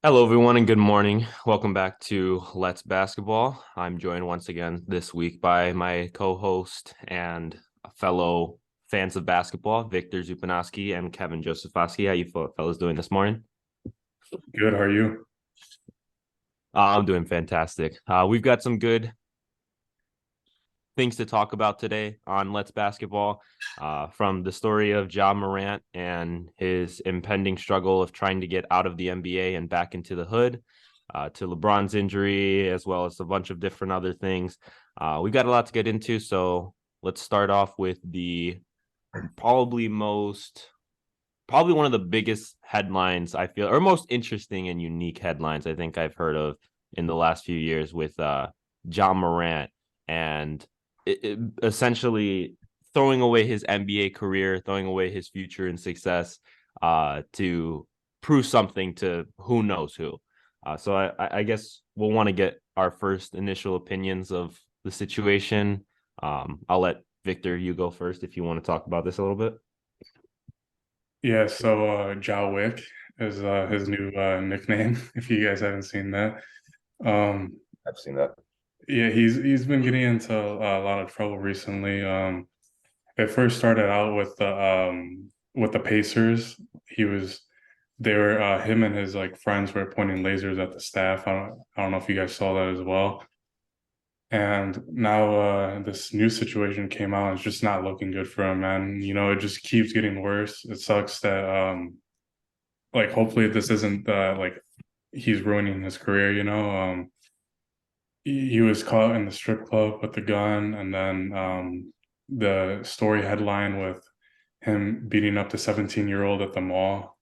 Hello, everyone, and good morning. Welcome back to Let's Basketball. I'm joined once again this week by my co-host and fellow fans of basketball, Victor Zupanowski and Kevin Josefowski. How you fellas doing this morning? Good. How are you? I'm doing fantastic. We've got some good things to talk about today on Let's Basketball. From the story of Ja Morant and his impending struggle of trying to get out of the NBA and back into the hood, to LeBron's injury, as well as a bunch of different other things. We've got a lot to get into, so let's start off with the probably most probably one of the biggest headlines I feel, or most interesting and unique headlines I think I've heard of in the last few years with Ja Morant and essentially throwing away his NBA career, throwing away his future and success to prove something to who knows who. So I guess we'll want to get our first initial opinions of the situation. I'll let Victor, you go first if you want to talk about this a little bit. Yeah, so Ja Wick is his new nickname, if you guys haven't seen that. Um, I've seen that. yeah, he's been getting into a lot of trouble recently. It first started out with the Pacers. He was they were him and his like friends were pointing lasers at the staff. I don't know if you guys saw that as well. And now this new situation came out. It's just not looking good for him, man. You know, it just keeps getting worse. It sucks that like hopefully this isn't like he's ruining his career, you know. He was caught in the strip club with the gun, and then the story headline with him beating up the 17-year-old at the mall.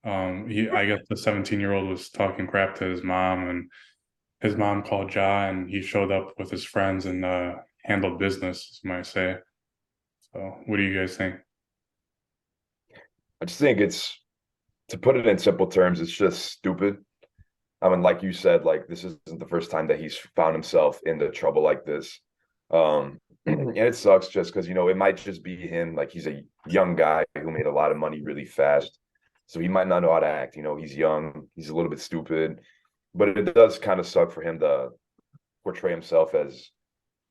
I guess the 17-year-old was talking crap to his mom, and his mom called Ja, and he showed up with his friends and handled business, you might say. So, what do you guys think? I just think to put it in simple terms, it's just stupid. I mean, like you said, like this isn't the first time that he's found himself into trouble like this. And it sucks just because, it might just be him. Like he's a young guy who made a lot of money really fast. So he might not know how to act. He's young, he's a little bit stupid, but it does kind of suck for him to portray himself as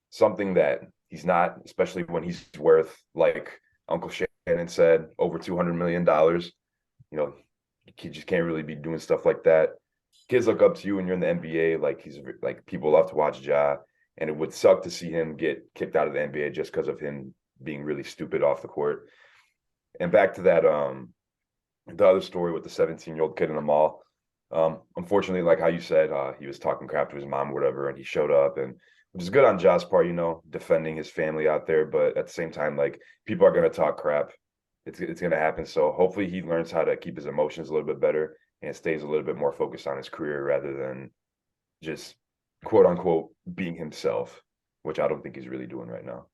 something that he's not, especially when he's worth, like Uncle Shannon said, over $200 million. You know, you just can't really be doing stuff like that. Kids look up to you when you're in the NBA. Like he's like people love to watch Ja, and it would suck to see him get kicked out of the NBA just because of him being really stupid off the court. And back to that, the other story with the 17-year-old kid in the mall. Unfortunately, like how you said, he was talking crap to his mom or whatever, and he showed up, and which is good on Ja's part, defending his family out there. But at the same time, like people are gonna talk crap. It's gonna happen. So hopefully he learns how to keep his emotions a little bit better and stays a little bit more focused on his career rather than just quote unquote being himself, which I don't think he's really doing right now.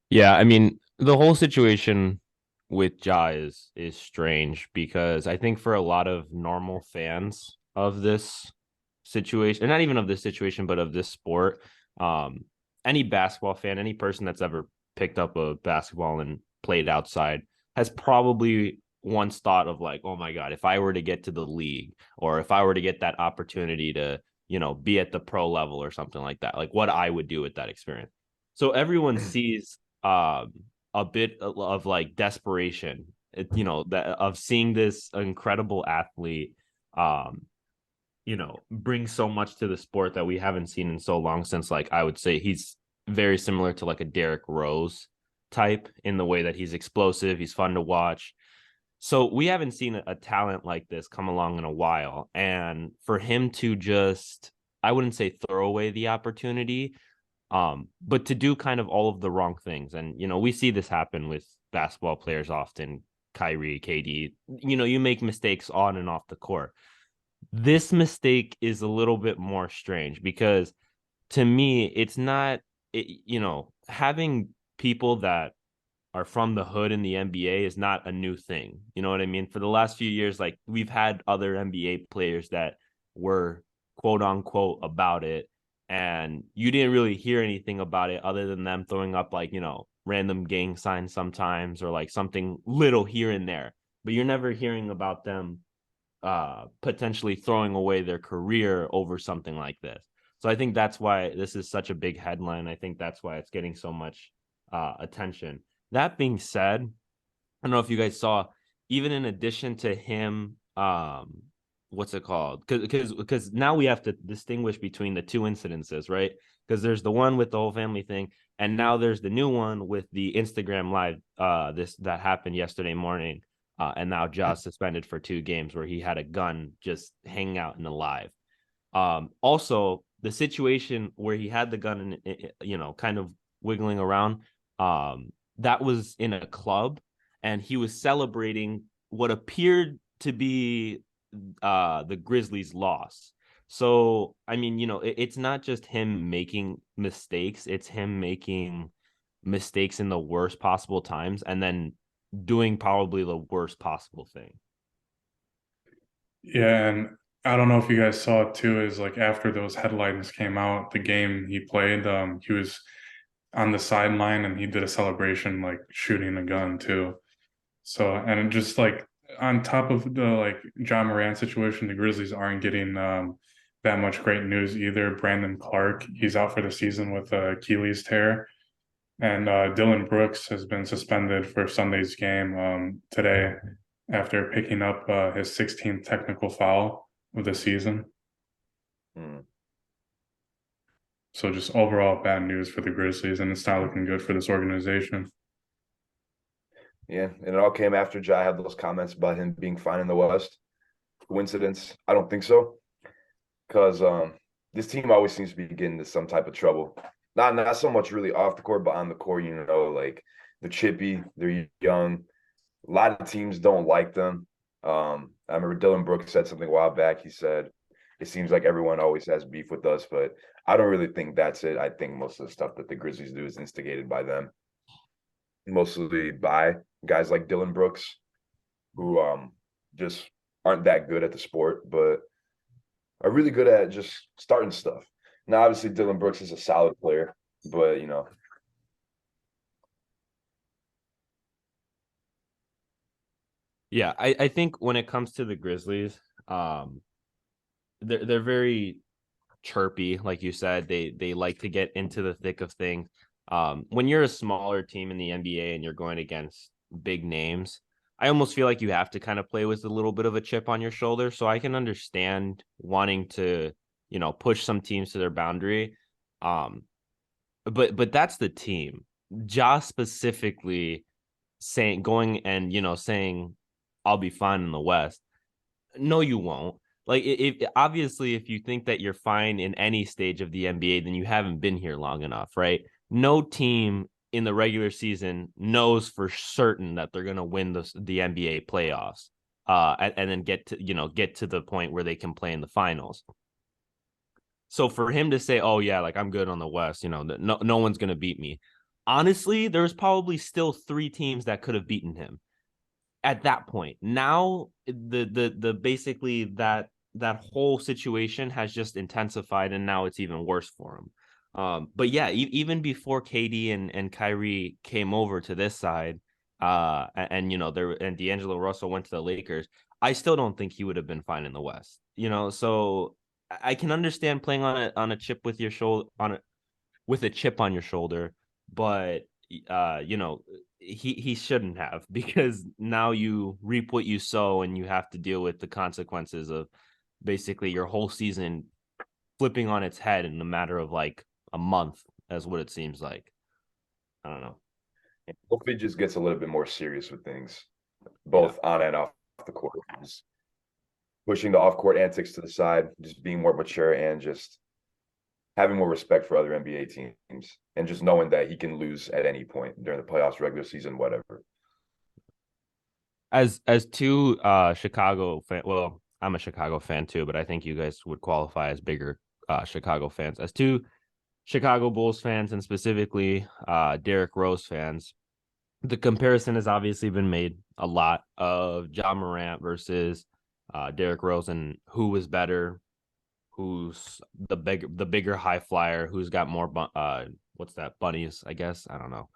Yeah, I mean, the whole situation with Ja is strange because I think for a lot of normal fans of this situation, and not even of this situation, but of this sport, um, any basketball fan, any person that's ever picked up a basketball and played outside has probably once thought of like, oh my God, if I were to get to the league or if I were to get that opportunity to, be at the pro level or something like that, like what I would do with that experience. So everyone sees a bit of like desperation, that of seeing this incredible athlete, um, bring so much to the sport that we haven't seen in so long since like I would say he's very similar to like a Derrick Rose type in the way that he's explosive, he's fun to watch. So we haven't seen a talent like this come along in a while. And for him to just, I wouldn't say throw away the opportunity, but to do kind of all of the wrong things. And, we see this happen with basketball players often, Kyrie, KD, you make mistakes on and off the court. This mistake is a little bit more strange because to me, it's not, having people that are from the hood in the NBA is not a new thing. You know what I mean? For the last few years, like we've had other NBA players that were quote unquote about it, and you didn't really hear anything about it other than them throwing up like, random gang signs sometimes or like something little here and there. But you're never hearing about them potentially throwing away their career over something like this. So I think that's why this is such a big headline. I think that's why it's getting so much attention. That being said, I don't know if you guys saw, even in addition to him, what's it called? Because now we have to distinguish between the two incidences, right? Because there's the one with the whole family thing, and now there's the new one with the Instagram live this that happened yesterday morning. And now Ja's suspended for 2 games where he had a gun just hanging out in the live. Also, the situation where he had the gun and kind of wiggling around, that was in a club, and he was celebrating what appeared to be the Grizzlies' loss. So, I mean, it's not just him making mistakes; it's him making mistakes in the worst possible times, and then doing probably the worst possible thing. Yeah, and I don't know if you guys saw it too, is like after those headlines came out, the game he played, he was on the sideline and he did a celebration like shooting a gun too. So, and it just like on top of the like John Morant situation, the Grizzlies aren't getting that much great news either. Brandon Clark, he's out for the season with Achilles tear. And Dylan Brooks has been suspended for Sunday's game today after picking up his 16th technical foul of the season. Mm. So just overall bad news for the Grizzlies, and it's not looking good for this organization. Yeah, and it all came after Ja had those comments about him being fine in the West. Coincidence? I don't think so, because this team always seems to be getting into some type of trouble. Not so much really off the court, but on the court, like they're chippy, they're young. A lot of teams don't like them. I remember Dylan Brooks said something a while back. He said, "It seems like everyone always has beef with us," but I don't really think that's it. I think most of the stuff that the Grizzlies do is instigated by them, mostly by guys like Dylan Brooks, who just aren't that good at the sport, but are really good at just starting stuff. Now, obviously, Dylan Brooks is a solid player, but Yeah, I think when it comes to the Grizzlies, they're very chirpy, like you said. They like to get into the thick of things. When you're a smaller team in the NBA and you're going against big names, I almost feel like you have to kind of play with a little bit of a chip on your shoulder. So I can understand wanting to, push some teams to their boundary. Um, but that's the team. Ja specifically saying I'll be fine in the West. No, you won't. Like, if obviously, if you think that you're fine in any stage of the NBA, then you haven't been here long enough, right? No team in the regular season knows for certain that they're going to win the NBA playoffs, and then get to the point where they can play in the finals. So for him to say, "Oh yeah, like I'm good on the West," no one's going to beat me. Honestly, there's probably still 3 teams that could have beaten him at that point. Now the basically that whole situation has just intensified, and now it's even worse for him. But yeah, even before KD and Kyrie came over to this side, and D'Angelo Russell went to the Lakers, I still don't think he would have been fine in the West. So I can understand playing on a chip with your shoulder with a chip on your shoulder, but he shouldn't have, because now you reap what you sow, and you have to deal with the consequences of basically your whole season flipping on its head in a matter of like a month, as what it seems like. I don't know. hopefully, he just gets a little bit more serious with things, Yeah. both on and off the court. Just pushing the off-court antics to the side, just being more mature, and just having more respect for other NBA teams, and just knowing that he can lose at any point during the playoffs, regular season, whatever. As two Chicago fan, well, I'm a Chicago fan too, but I think you guys would qualify as bigger Chicago fans. As two Chicago Bulls fans, and specifically Derrick Rose fans, the comparison has obviously been made a lot of John Morant versus Derrick Rose, and who was better, who's the bigger high flyer, who's got more what's that, bunnies, I guess. I don't know.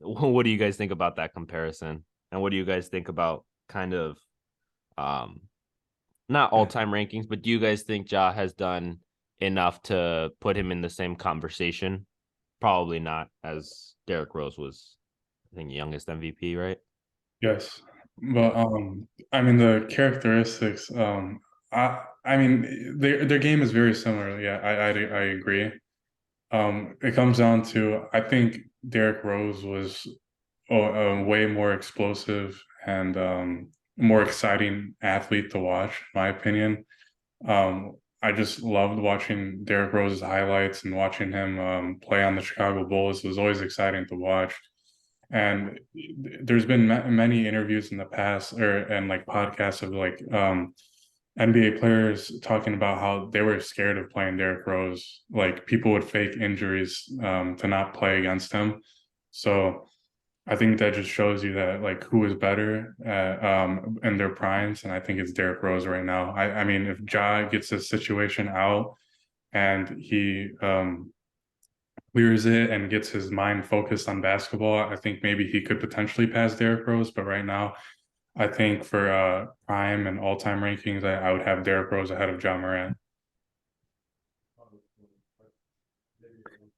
What do you guys think about that comparison? And what do you guys think about kind of not all-time rankings, but do you guys think Ja has done enough to put him in the same conversation? Probably not, as Derrick Rose was, I think, youngest MVP, right? Yes, but I mean the characteristics. I mean their game is very similar. Yeah, I agree. It comes down to I think Derrick Rose was way more explosive and more exciting athlete to watch, in my opinion. I just loved watching Derrick Rose's highlights and watching him play on the Chicago Bulls. It was always exciting to watch. And there's been many interviews in the past and like podcasts of like NBA players talking about how they were scared of playing Derrick Rose. Like people would fake injuries to not play against him. So I think that just shows you that like who is better in their primes, and I think it's Derrick Rose right now. I mean, if Ja gets this situation out and he clears it and gets his mind focused on basketball, I think maybe he could potentially pass Derrick Rose. But right now, I think for prime and all-time rankings, I would have Derrick Rose ahead of John Morant.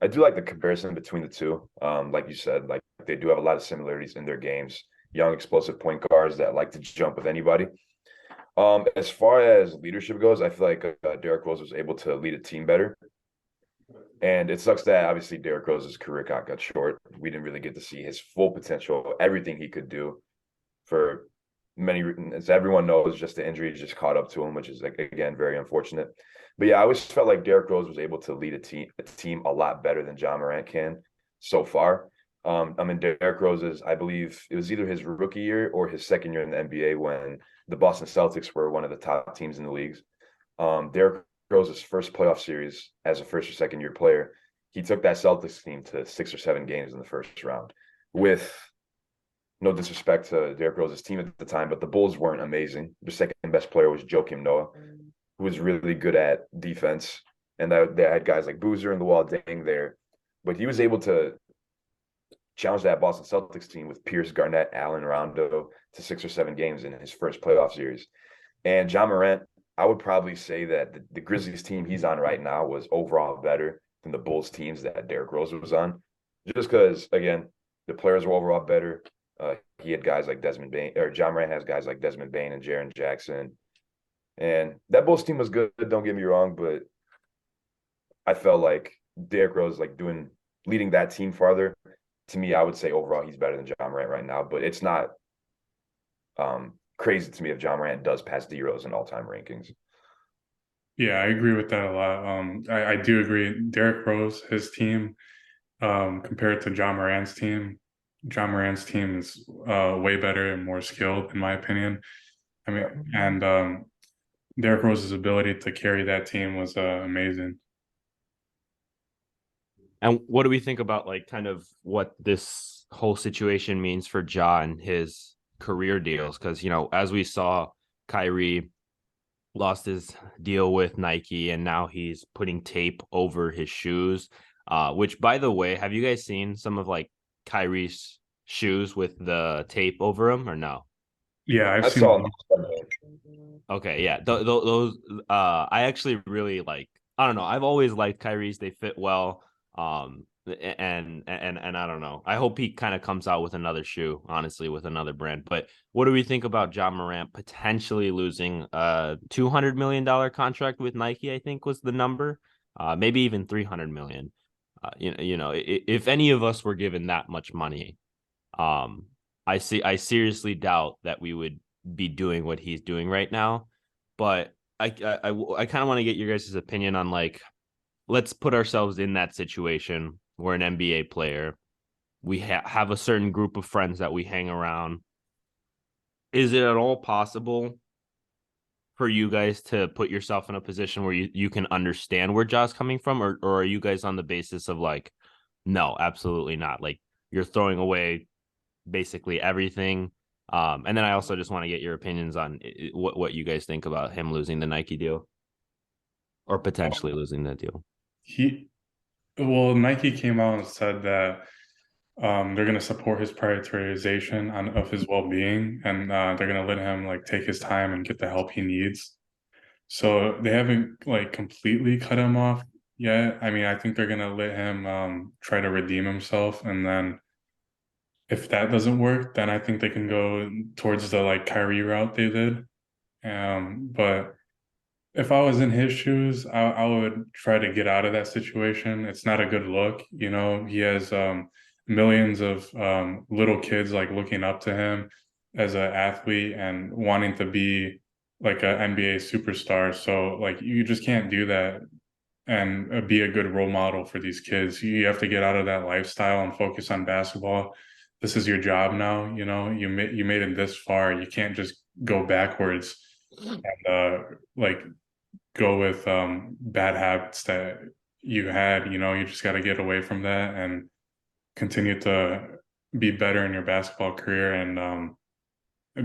I do like the comparison between the two. Like you said, like they do have a lot of similarities in their games. Young, explosive point guards that like to jump with anybody. As far as leadership goes, I feel like Derrick Rose was able to lead a team better. And it sucks that obviously Derrick Rose's career got short. We didn't really get to see his full potential, everything he could do for many, as everyone knows, just the injuries just caught up to him, which is like, again, very unfortunate. But yeah, I always felt like Derrick Rose was able to lead a team a lot better than John Morant can so far. I mean, Derrick Rose's, I believe it was either his rookie year or his second year in the NBA when the Boston Celtics were one of the top teams in the leagues. Derrick Rose's first playoff series as a first or second year player, he took that Celtics team to 6 or 7 games in the first round with no disrespect to Derrick Rose's team at the time, but the Bulls weren't amazing. The second best player was Joakim Noah, who was really good at defense. And they had guys like Boozer and Luol Deng there. But he was able to challenge that Boston Celtics team with Pierce, Garnett, Allen, Rondo to 6 or 7 games in his first playoff series. And John Morant, I would probably say that the Grizzlies team he's on right now was overall better than the Bulls teams that Derrick Rose was on. Just because, again, the players were overall better. He had guys like Desmond Bain, or John Morant has guys like Desmond Bain and Jaren Jackson. And that Bulls team was good, don't get me wrong, but I felt like Derrick Rose like leading that team farther. To me, I would say overall he's better than John Morant right now, but it's not crazy to me if John Morant does pass D Rose in all-time rankings. Yeah, I agree with that a lot. I do agree. Derrick Rose, his team, compared to John Morant's team is way better and more skilled, in my opinion. I mean, and Derrick Rose's ability to carry that team was amazing. And what do we think about like kind of what this whole situation means for Ja and his career deals? Because, as we saw, Kyrie lost his deal with Nike and now he's putting tape over his shoes. Which, by the way, have you guys seen some of like Kyrie's shoes with the tape over them or no? Yeah, I've I seen. saw Okay, yeah. Those I actually really like. I don't know. I've always liked Kyrie's. They fit well. And I don't know. I hope he kind of comes out with another shoe, honestly, with another brand. But what do we think about John Morant potentially losing a $200 million contract with Nike? I think was the number. Maybe even 300 million. If any of us were given that much money, um, I seriously doubt that we would be doing what he's doing right now. But I kind of want to get your guys' opinion on like, let's put ourselves in that situation. We're an NBA player. We have a certain group of friends that we hang around. Is it at all possible for you guys to put yourself in a position where you can understand where Ja's coming from? Or are you guys on the basis of like, no, absolutely not. Like you're throwing away basically everything. And then I also just want to get your opinions on what you guys think about him losing the Nike deal or potentially losing the deal. Nike came out and said that they're going to support his prioritization of his well-being, and they're going to let him like take his time and get the help he needs. So they haven't like completely cut him off yet. I mean, I think they're gonna let him try to redeem himself, and then if that doesn't work, then I think they can go towards the like Kyrie route they did. But if I was in his shoes, I would try to get out of that situation. It's not a good look. You know, he has millions of little kids like looking up to him as an athlete and wanting to be like an NBA superstar. So like you just can't do that and be a good role model for these kids. You have to get out of that lifestyle and focus on basketball. This is your job now. You know, you made it this far. You can't just go backwards and like go with bad habits that you had. You know, you just got to get away from that and continue to be better in your basketball career and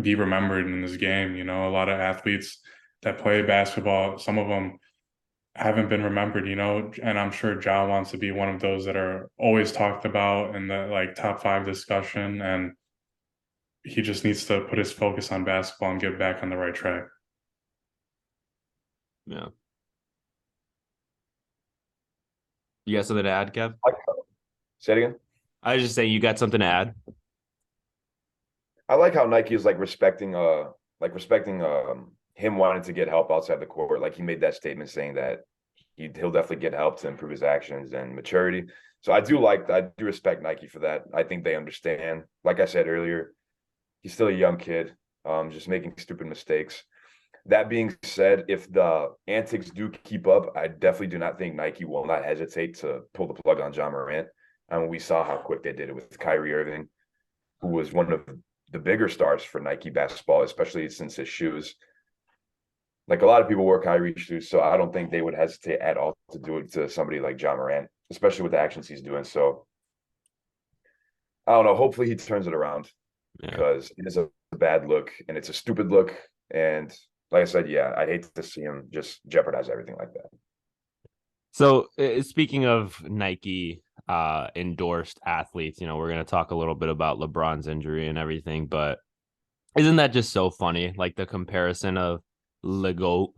be remembered in this game. You know, a lot of athletes that play basketball, some of them haven't been remembered, you know, and I'm sure Ja wants to be one of those that are always talked about in the like top 5 discussion, and he just needs to put his focus on basketball and get back on the right track. Yeah. You got something to add, Kev? Say it again. I was just saying you got something to add. I like how Nike is like respecting him wanting to get help outside the court. Like he made that statement saying that he'll definitely get help to improve his actions and maturity. So I do respect Nike for that. I think they understand. Like I said earlier, he's still a young kid, just making stupid mistakes. That being said, if the antics do keep up, I definitely do not think Nike will not hesitate to pull the plug on Ja Morant. I mean, we saw how quick they did it with Kyrie Irving, who was one of the bigger stars for Nike basketball, especially since his shoes. Like a lot of people wear Kyrie shoes, so I don't think they would hesitate at all to do it to somebody like Ja Morant, especially with the actions he's doing. So I don't know. Hopefully he turns it around because it is a bad look and it's a stupid look. And like I said, yeah, I'd hate to see him just jeopardize everything like that. So speaking of Nike endorsed athletes, you know, we're going to talk a little bit about LeBron's injury and everything, but isn't that just so funny? Like the comparison of Legoat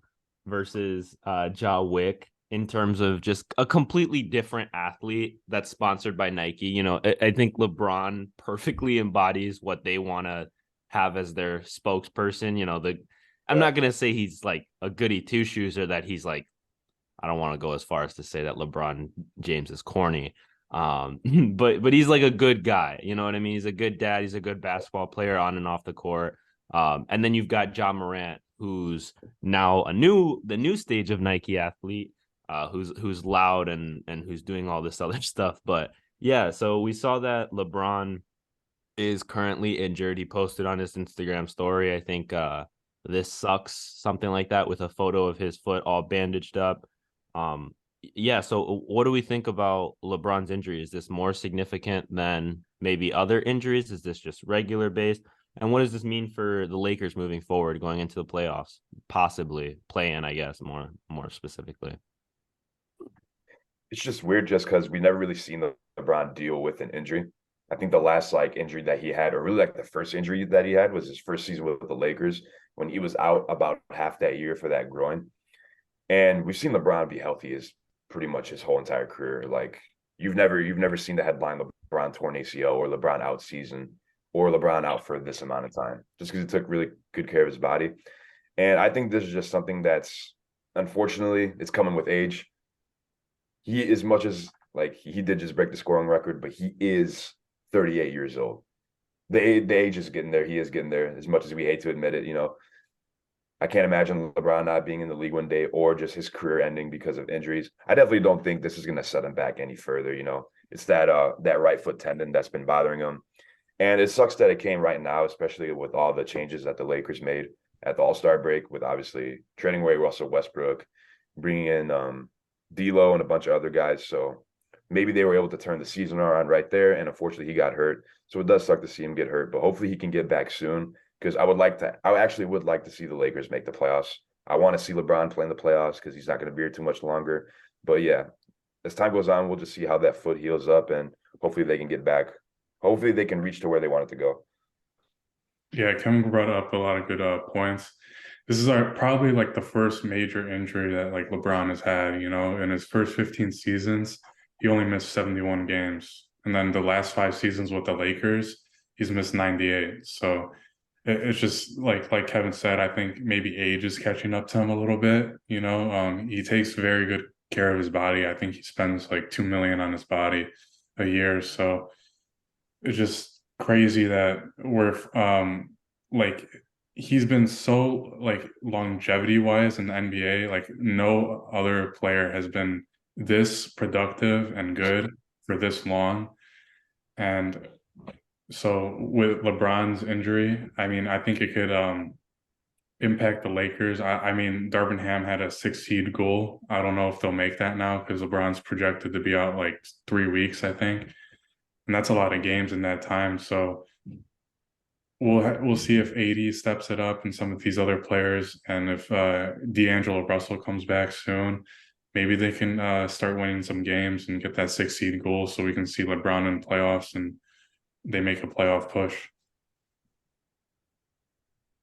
versus Ja Wick in terms of just a completely different athlete that's sponsored by Nike. You know, I think LeBron perfectly embodies what they want to have as their spokesperson. You know, I'm not going to say he's like a goody two shoes or that he's like, I don't want to go as far as to say that LeBron James is corny. But he's like a good guy. You know what I mean? He's a good dad. He's a good basketball player on and off the court. And then you've got Ja Morant, who's now the new stage of Nike athlete, who's loud and who's doing all this other stuff. But yeah, so we saw that LeBron is currently injured. He posted on his Instagram story, I think this sucks, something like that, with a photo of his foot all bandaged up. Yeah, so what do we think about LeBron's injury? Is this more significant than maybe other injuries? Is this just regular based? And what does this mean for the Lakers moving forward, going into the playoffs, possibly play-in, I guess, more specifically? It's just weird just because we never really seen LeBron deal with an injury. I think the last like injury that he had, or really like the first injury that he had, was his first season with the Lakers when he was out about half that year for that groin. And we've seen LeBron be healthy his pretty much his whole entire career. Like you've never seen the headline LeBron torn ACL or LeBron out season or LeBron out for this amount of time, just because he took really good care of his body. And I think this is just something that's unfortunately it's coming with age. He, as much as like he did just break the scoring record, but he is 38 years old. The age is getting there. He is getting there. As much as we hate to admit it, you know, I can't imagine LeBron not being in the league one day or just his career ending because of injuries. I definitely don't think this is going to set him back any further. You know, it's that right foot tendon that's been bothering him, and it sucks that it came right now, especially with all the changes that the Lakers made at the All-Star break, with obviously trading away Russell Westbrook, bringing in D'Lo and a bunch of other guys. So maybe they were able to turn the season around right there, and unfortunately he got hurt. So it does suck to see him get hurt, but hopefully he can get back soon. Because I actually would like to see the Lakers make the playoffs. I want to see LeBron play in the playoffs because he's not going to be here too much longer. But yeah, as time goes on, we'll just see how that foot heals up and hopefully they can get back. Hopefully they can reach to where they want it to go. Yeah, Kevin brought up a lot of good points. this is probably like the first major injury that like LeBron has had, you know, in his first 15 seasons, he only missed 71 games. And then the last 5 seasons with the Lakers, he's missed 98. So it's just like Kevin said, I think maybe age is catching up to him a little bit. You know, he takes very good care of his body. I think he spends like 2 million on his body a year. So it's just crazy that we're like he's been so like longevity wise in the NBA, like no other player has been this productive and good for this long. And so with LeBron's injury, I mean, I think it could impact the Lakers. I mean, Darvin Ham had a 6 seed goal. I don't know if they'll make that now because LeBron's projected to be out like 3 weeks, I think, and that's a lot of games in that time. So we'll see if AD steps it up and some of these other players, and if D'Angelo Russell comes back soon, maybe they can start winning some games and get that 6 seed goal, so we can see LeBron in playoffs and they make a playoff push.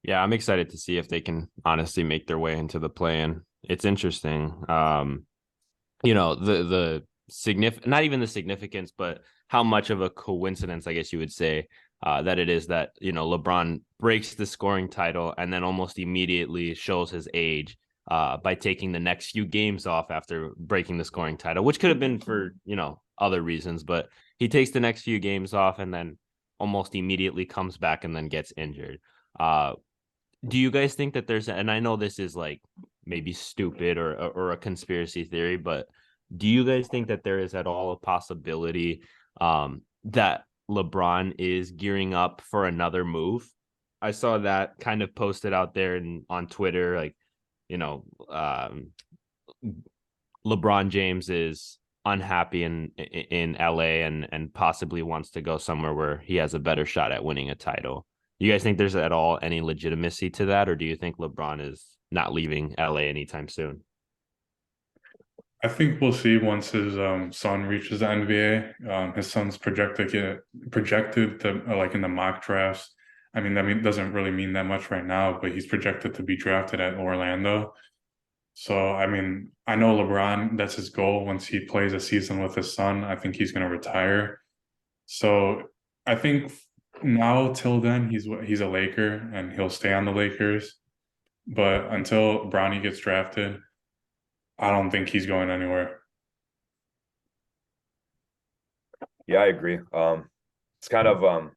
Yeah, I'm excited to see if they can honestly make their way into the play-in. It's interesting. The not even the significance, but how much of a coincidence, I guess you would say, that it is that, LeBron breaks the scoring title and then almost immediately shows his age by taking the next few games off after breaking the scoring title, which could have been for, other reasons, but he takes the next few games off and then almost immediately comes back and then gets injured. Do you guys think that and I know this is like maybe stupid or a conspiracy theory, but do you guys think that there is at all a possibility that LeBron is gearing up for another move? I saw that kind of posted out there on Twitter, like, LeBron James is unhappy in LA and possibly wants to go somewhere where he has a better shot at winning a title. You guys think there's at all any legitimacy to that, or do you think LeBron is not leaving LA anytime soon? I think we'll see once his son reaches the NBA. His son's projected to like in the mock drafts. I mean, doesn't really mean that much right now, but he's projected to be drafted at Orlando. So, I mean, I know LeBron, that's his goal. Once he plays a season with his son, I think he's going to retire. So, I think now till then, he's a Laker and he'll stay on the Lakers. But until Bronny gets drafted, I don't think he's going anywhere. Yeah, I agree. It's kind of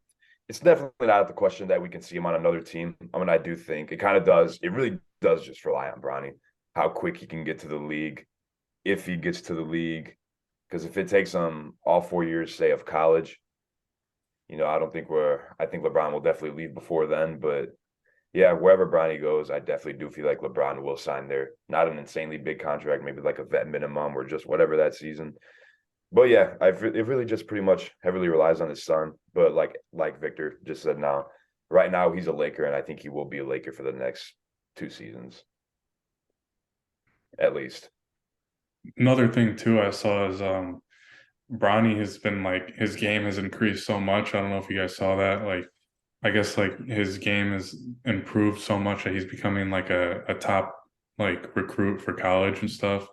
it's definitely not the question that we can see him on another team. I mean, I do think it kind of does. It really does just rely on Bronny, how quick he can get to the league, if he gets to the league. Because if it takes him all 4 years, say, of college, I don't think I think LeBron will definitely leave before then. But yeah, wherever Bronny goes, I definitely do feel like LeBron will sign there. Not an insanely big contract, maybe like a vet minimum or just whatever that season. But yeah, it really just pretty much heavily relies on his son. But like Victor just said, now, right now he's a Laker, and I think he will be a Laker for the next 2 seasons, at least. Another thing too I saw is Bronny has been like his game has increased so much. I don't know if you guys saw that. Like I guess like his game has improved so much that he's becoming like a top like recruit for college and stuff.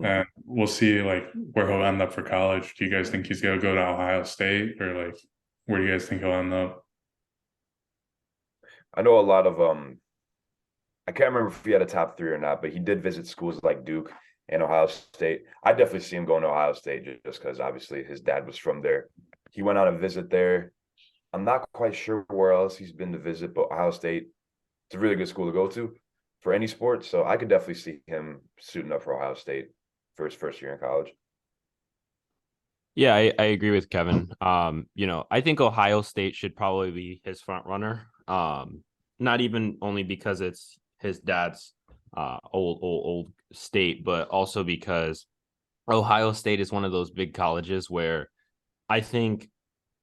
And we'll see like where he'll end up for college. Do you guys think he's gonna go to Ohio State, or like where do you guys think he'll end up? I know a lot of I can't remember if he had a top three or not, but he did visit schools like Duke and Ohio State. I definitely see him going to Ohio State just because obviously his dad was from there. He went on a visit there. I'm not quite sure where else he's been to visit, but Ohio State, it's a really good school to go to for any sport. So I could definitely see him suiting up for Ohio State for his first year in college. Yeah, I agree with Kevin. I think Ohio State should probably be his front runner. Not even only because it's his dad's old state, but also because Ohio State is one of those big colleges where I think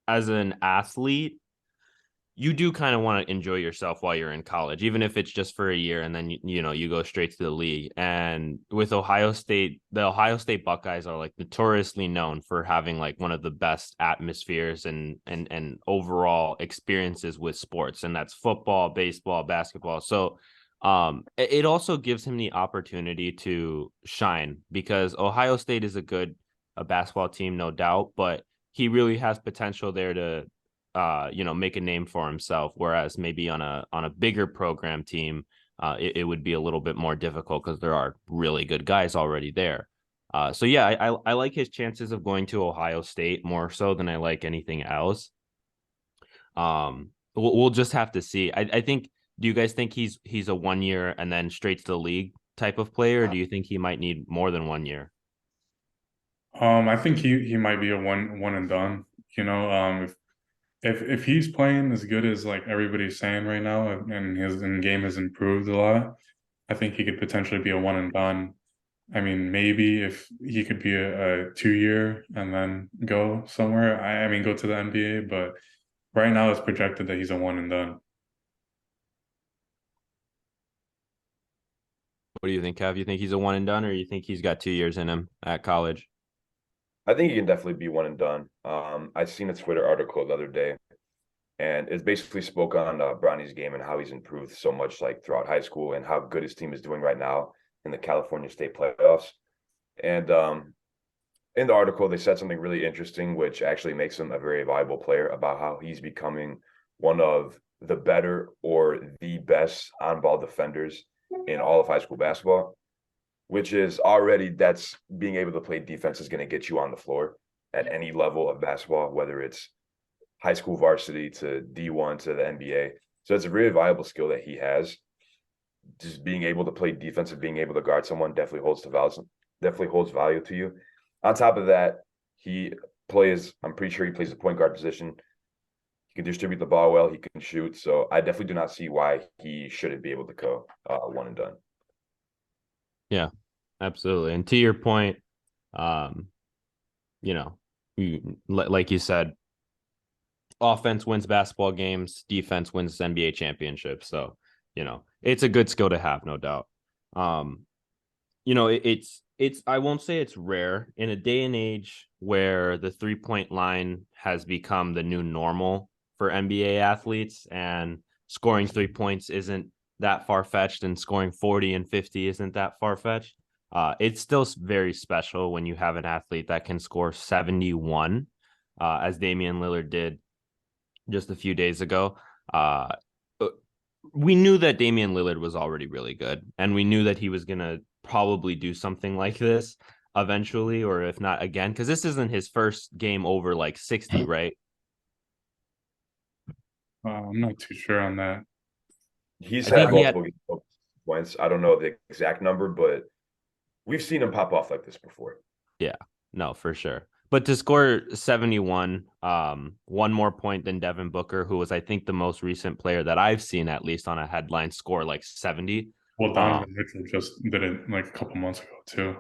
as an athlete, you do kind of want to enjoy yourself while you're in college, even if it's just for a year, and then you go straight to the league. And with Ohio State, the Ohio State Buckeyes are like notoriously known for having like one of the best atmospheres and overall experiences with sports, and that's football, baseball, basketball. So It also gives him the opportunity to shine because Ohio State is a basketball team, no doubt, but he really has potential there to make a name for himself. Whereas maybe on a bigger program team, it would be a little bit more difficult because there are really good guys already there. So yeah, I like his chances of going to Ohio State more so than I like anything else. We'll just have to see. I think. Do you guys think he's a 1 year and then straight to the league type of player? Or do you think he might need more than 1 year? I think he might be a one and done. You know, if he's playing as good as like everybody's saying right now, and his game has improved a lot, I think he could potentially be a one and done. I mean, maybe if he could be a 2 year and then go somewhere. I mean, go to the NBA, but right now it's projected that he's a one and done. What do you think, Kev? You think he's a one and done, or you think he's got 2 years in him at college? I think he can definitely be one and done. I seen a Twitter article the other day, and it basically spoke on Bronny's game and how he's improved so much like throughout high school and how good his team is doing right now in the California State playoffs. And in the article, they said something really interesting, which actually makes him a very valuable player about how he's becoming one of the better or the best on-ball defenders in all of high school basketball, which is already that's being able to play defense is going to get you on the floor at any level of basketball, whether it's high school varsity to D1 to the NBA. So it's a really valuable skill that he has. Just being able to play defense and being able to guard someone definitely holds value to you. On top of that, I'm pretty sure he plays the point guard position. He can distribute the ball well. He can shoot. So I definitely do not see why he shouldn't be able to go one and done. Yeah, absolutely. And to your point, um, like you said, offense wins basketball games, defense wins NBA championships. So, it's a good skill to have, no doubt. It's I won't say it's rare in a day and age where the 3-point line has become the new normal for NBA athletes, and scoring 3 points isn't that far-fetched, and scoring 40 and 50 isn't that far-fetched. It's still very special when you have an athlete that can score 71, as Damian Lillard did just a few days ago. We knew that Damian Lillard was already really good, and we knew that he was going to probably do something like this eventually, or if not again, because this isn't his first game over like 60, right? I'm not too sure on that. He's I had think he had, multiple points. I don't know the exact number, but we've seen him pop off like this before. yeah, no, for sure. But to score 71, one more point than Devin Booker, who was, I think, the most recent player that I've seen, at least on a headline, score like 70. Well, Donovan Mitchell just did it like a couple months ago too.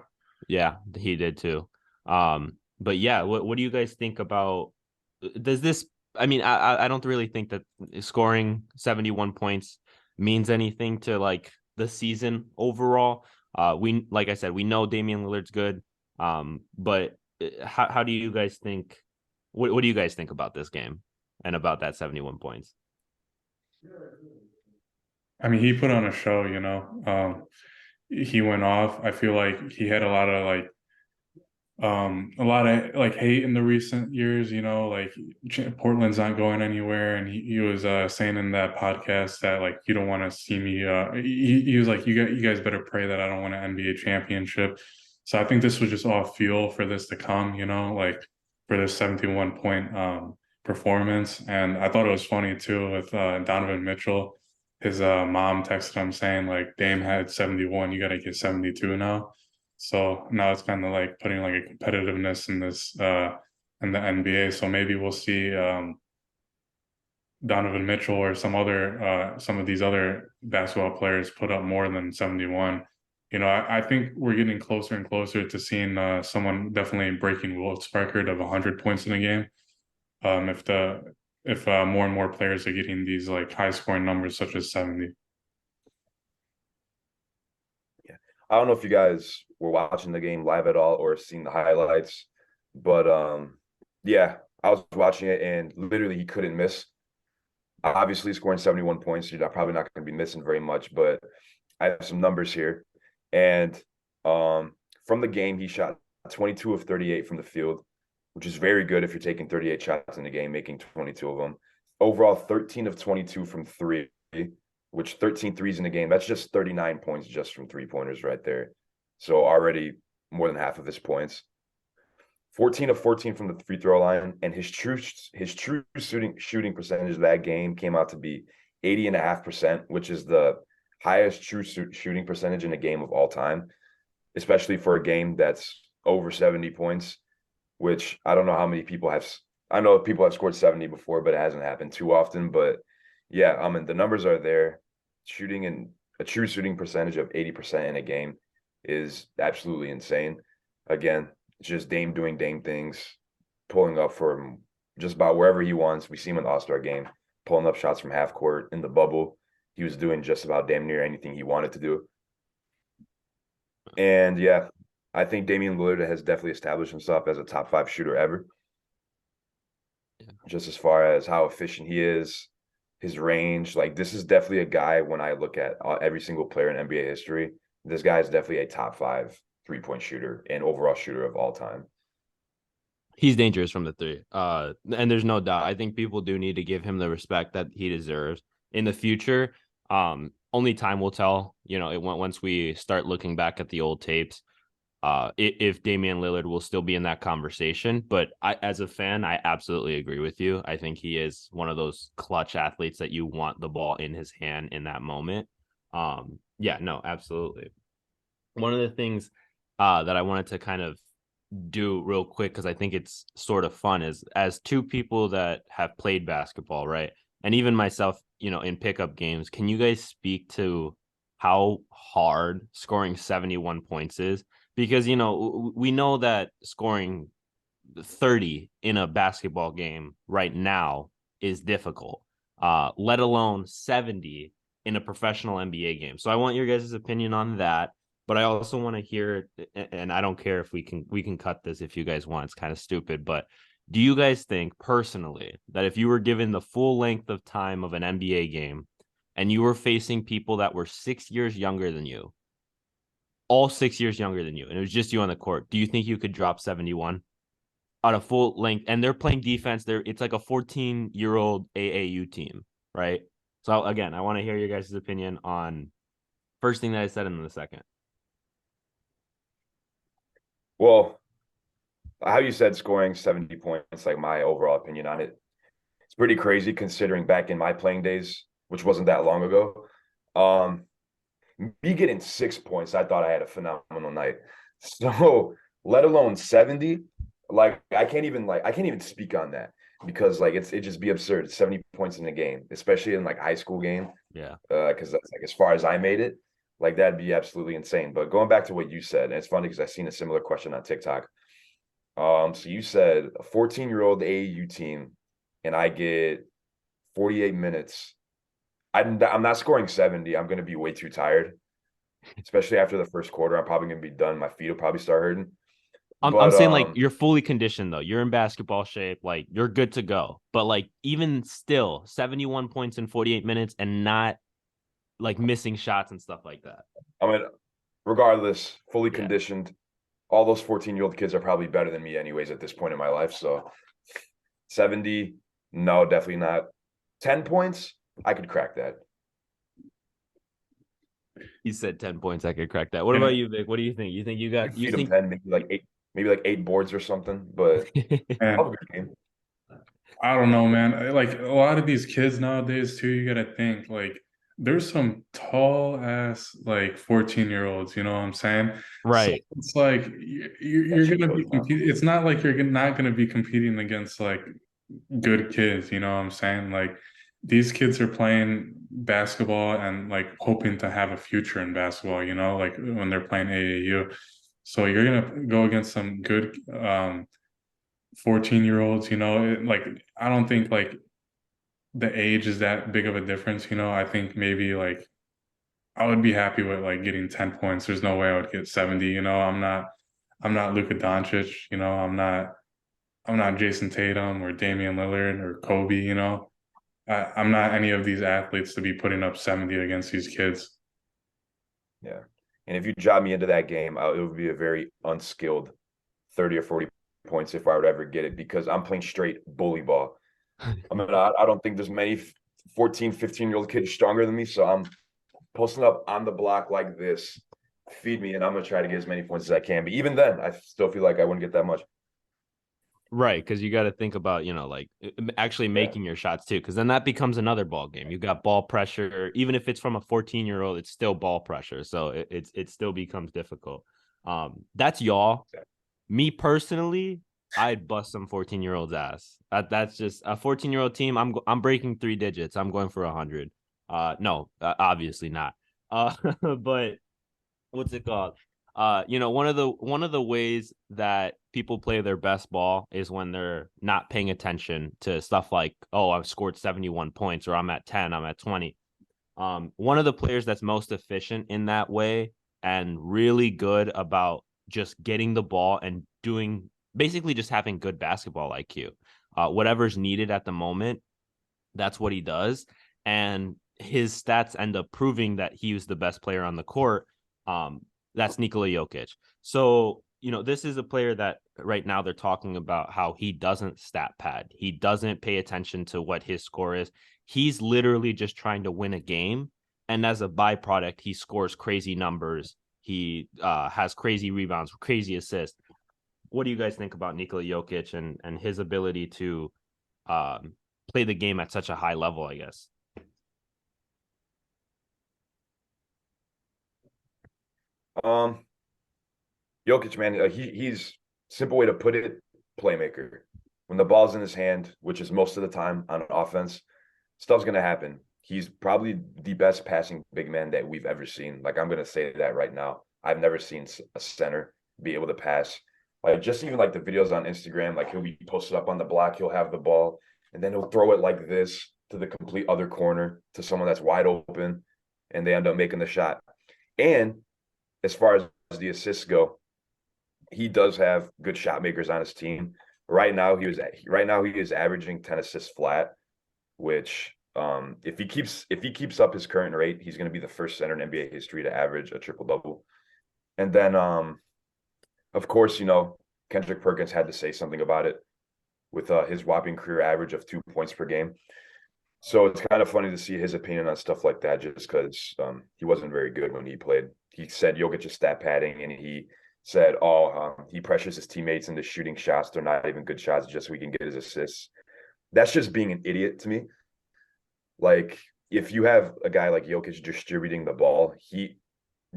Yeah, he did too. But yeah, what do you guys think about, does this, I mean, I don't really think that scoring 71 points means anything to like the season overall. Like I said, we know Damian Lillard's good. But how do you guys think, what do you guys think about this game and about that 71 points? I mean, he put on a show, he went off. I feel like he had a lot of like hate in the recent years, like Portland's not going anywhere. And he was saying in that podcast that like, you don't want to see me, he was like, you guys better pray that I don't win an NBA championship. So I think this was just all fuel for this to come, like for this 71 point performance. And I thought it was funny too with Donovan Mitchell. His mom texted him saying like, Dame had 71, you got to get 72 now. So now it's kind of like putting like a competitiveness in this in the NBA. So maybe we'll see Donovan Mitchell or some of these other basketball players put up more than 71. I think we're getting closer and closer to seeing someone definitely breaking Wilt's record of 100 points in a game. If more and more players are getting these like high scoring numbers such as 70. Yeah. I don't know if you guys were watching the game live at all or seeing the highlights, but yeah, I was watching it and literally he couldn't miss. Obviously, scoring 71 points, you're probably not going to be missing very much, but I have some numbers here. And from the game, he shot 22 of 38 from the field, which is very good if you're taking 38 shots in the game, making 22 of them. Overall, 13 of 22 from three, which 13 threes in the game. That's just 39 points just from three-pointers right there. So already more than half of his points. 14 of 14 from the free throw line, and his true shooting percentage of that game came out to be 80.5%, which is the highest true shooting percentage in a game of all time, especially for a game that's over 70 points, which I don't know how many people have. I know people have scored 70 before, but it hasn't happened too often. But yeah, I mean, the numbers are there. Shooting in a true shooting percentage of 80% in a game is absolutely insane. Again, it's just Dame doing Dame things, pulling up from just about wherever he wants. We see him in the All-Star game, pulling up shots from half court in the bubble. He was doing just about damn near anything he wanted to do. And yeah, I think Damian Lillard has definitely established himself as a top 5 shooter ever. Yeah. Just as far as how efficient he is, his range. Like, this is definitely a guy, when I look at every single player in NBA history, this guy is definitely a top 5 3-point shooter and overall shooter of all time. He's dangerous from the three. And there's no doubt. I think people do need to give him the respect that he deserves in the future. Only time will tell, once we start looking back at the old tapes, if Damian Lillard will still be in that conversation. But as a fan, I absolutely agree with you. I think he is one of those clutch athletes that you want the ball in his hand in that moment. Yeah, no, absolutely. One of the things that I wanted to kind of do real quick, because I think it's sort of fun, is as two people that have played basketball, right? And even myself, in pickup games, can you guys speak to how hard scoring 71 points is? Because, we know that scoring 30 in a basketball game right now is difficult, let alone 70 in a professional NBA game. So I want your guys' opinion on that. But I also want to hear, and I don't care if we can cut this if you guys want. It's kind of stupid, but do you guys think personally that if you were given the full length of time of an NBA game and you were facing people that were 6 years younger than you, all 6 years younger than you, and it was just you on the court, do you think you could drop 71 on a full length? And they're playing defense. It's like a 14-year-old AAU team, right? So again, I want to hear your guys' opinion on first thing that I said and then the second. Well, how you said scoring 70 points, like, my overall opinion on it, it's pretty crazy considering back in my playing days, which wasn't that long ago. Me getting 6 points, I thought I had a phenomenal night. So let alone 70, like, I can't even speak on that, because like it just be absurd. 70 points in a game, especially in like high school game. Yeah. Because that's like as far as I made it, like that'd be absolutely insane. But going back to what you said, and it's funny because I've seen a similar question on TikTok. So you said a 14-year-old AAU team, and I get 48 minutes. I'm not scoring 70. I'm going to be way too tired, especially after the first quarter. I'm probably going to be done. My feet will probably start hurting. I'm But saying, like, you're fully conditioned though. You're in basketball shape, like you're good to go. But like even still, 71 points in 48 minutes and not like missing shots and stuff like that. I mean, regardless, fully Yeah. conditioned. All those 14-year-old kids are probably better than me anyways at this point in my life. So 70, no, definitely not. 10 points, I could crack that. You said 10 points. I could crack that. What about you, Vic? What do you think? You think I could feed them 10, maybe like eight boards or something. But Man, I'll have a good game. I don't know, man. Like a lot of these kids nowadays too, you gotta think like there's some tall ass like 14-year-olds, you know what I'm saying? So Right. it's like Yeah, you're gonna be Cheetos now. competing. It's not like you're not gonna be competing against like good kids, you know what I'm saying? Like these kids are playing basketball and like hoping to have a future in basketball, you know, like when they're playing AAU. So you're gonna go against some good 14-year-olds, you know, like I don't think like the age is that big of a difference, you know. I think maybe like I would be happy with like getting 10 points. There's no way I would get 70, you know. I'm not Luka Doncic, you know, I'm not Jason Tatum or Damian Lillard or Kobe, you know. I'm not any of these athletes to be putting up 70 against these kids. Yeah. And if you job me into that game, it would be a very unskilled 30 or 40 points if I would ever get it because I'm playing straight bully ball. I mean, I don't think there's many 14, 15-year-old kids stronger than me. So I'm posting up on the block like this, feed me, and I'm going to try to get as many points as I can. But even then, I still feel like I wouldn't get that much. Right, because you got to think about, like actually making your shots too, because then that becomes another ball game. You got ball pressure, even if it's from a 14-year-old, it's still ball pressure, so it still becomes difficult. That's y'all. Me personally, I'd bust some 14-year-old's ass. That's just a 14-year-old team. I'm breaking 3 digits. I'm going for 100. No, obviously not. But what's it called? One of the ways that people play their best ball is when they're not paying attention to stuff like, oh, I've scored 71 points or I'm at 10, I'm at 20. One of the players that's most efficient in that way and really good about just getting the ball and doing basically just having good basketball IQ. Whatever's needed at the moment, that's what he does. And his stats end up proving that he was the best player on the court. That's Nikola Jokic. So, this is a player that right now they're talking about how he doesn't stat pad. He doesn't pay attention to what his score is. He's literally just trying to win a game. And as a byproduct, he scores crazy numbers. He has crazy rebounds, crazy assists. What do you guys think about Nikola Jokic and his ability to play the game at such a high level, I guess? Jokic, man, he's simple way to put it, playmaker. When the ball's in his hand, which is most of the time on offense, stuff's gonna happen. He's probably the best passing big man that we've ever seen. Like I'm gonna say that right now. I've never seen a center be able to pass. Like just even like the videos on Instagram, like he'll be posted up on the block, he'll have the ball, and then he'll throw it like this to the complete other corner to someone that's wide open, and they end up making the shot. And as far as the assists go, he does have good shot makers on his team. Right now he is averaging 10 assists flat, which if he keeps up his current rate, he's going to be the first center in NBA history to average a triple double. And then of course, Kendrick Perkins had to say something about it with his whopping career average of 2 points per game. So it's kind of funny to see his opinion on stuff like that, just because he wasn't very good when he played. He said Jokic is stat padding, and he said, "Oh, he pressures his teammates into shooting shots. They're not even good shots, just so he can get his assists." That's just being an idiot to me. Like if you have a guy like Jokic distributing the ball,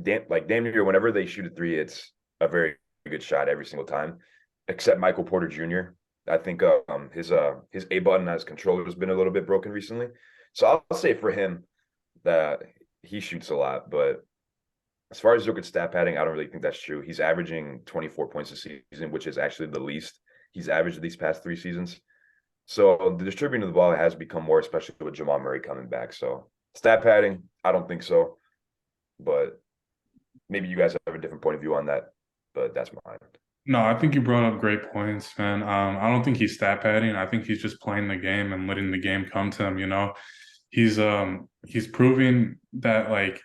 damn near whenever they shoot a three, it's a very good shot every single time, except Michael Porter Jr. I think his A button on his controller has been a little bit broken recently. So I'll say for him that he shoots a lot, but as far as Jokic stat padding, I don't really think that's true. He's averaging 24 points a season, which is actually the least he's averaged these past 3 seasons. So the distributing of the ball has become more, especially with Jamal Murray coming back. So stat padding, I don't think so, but maybe you guys have a different point of view on that, but that's mine. No, I think you brought up great points, man. I don't think he's stat padding. I think he's just playing the game and letting the game come to him, He's proving that like,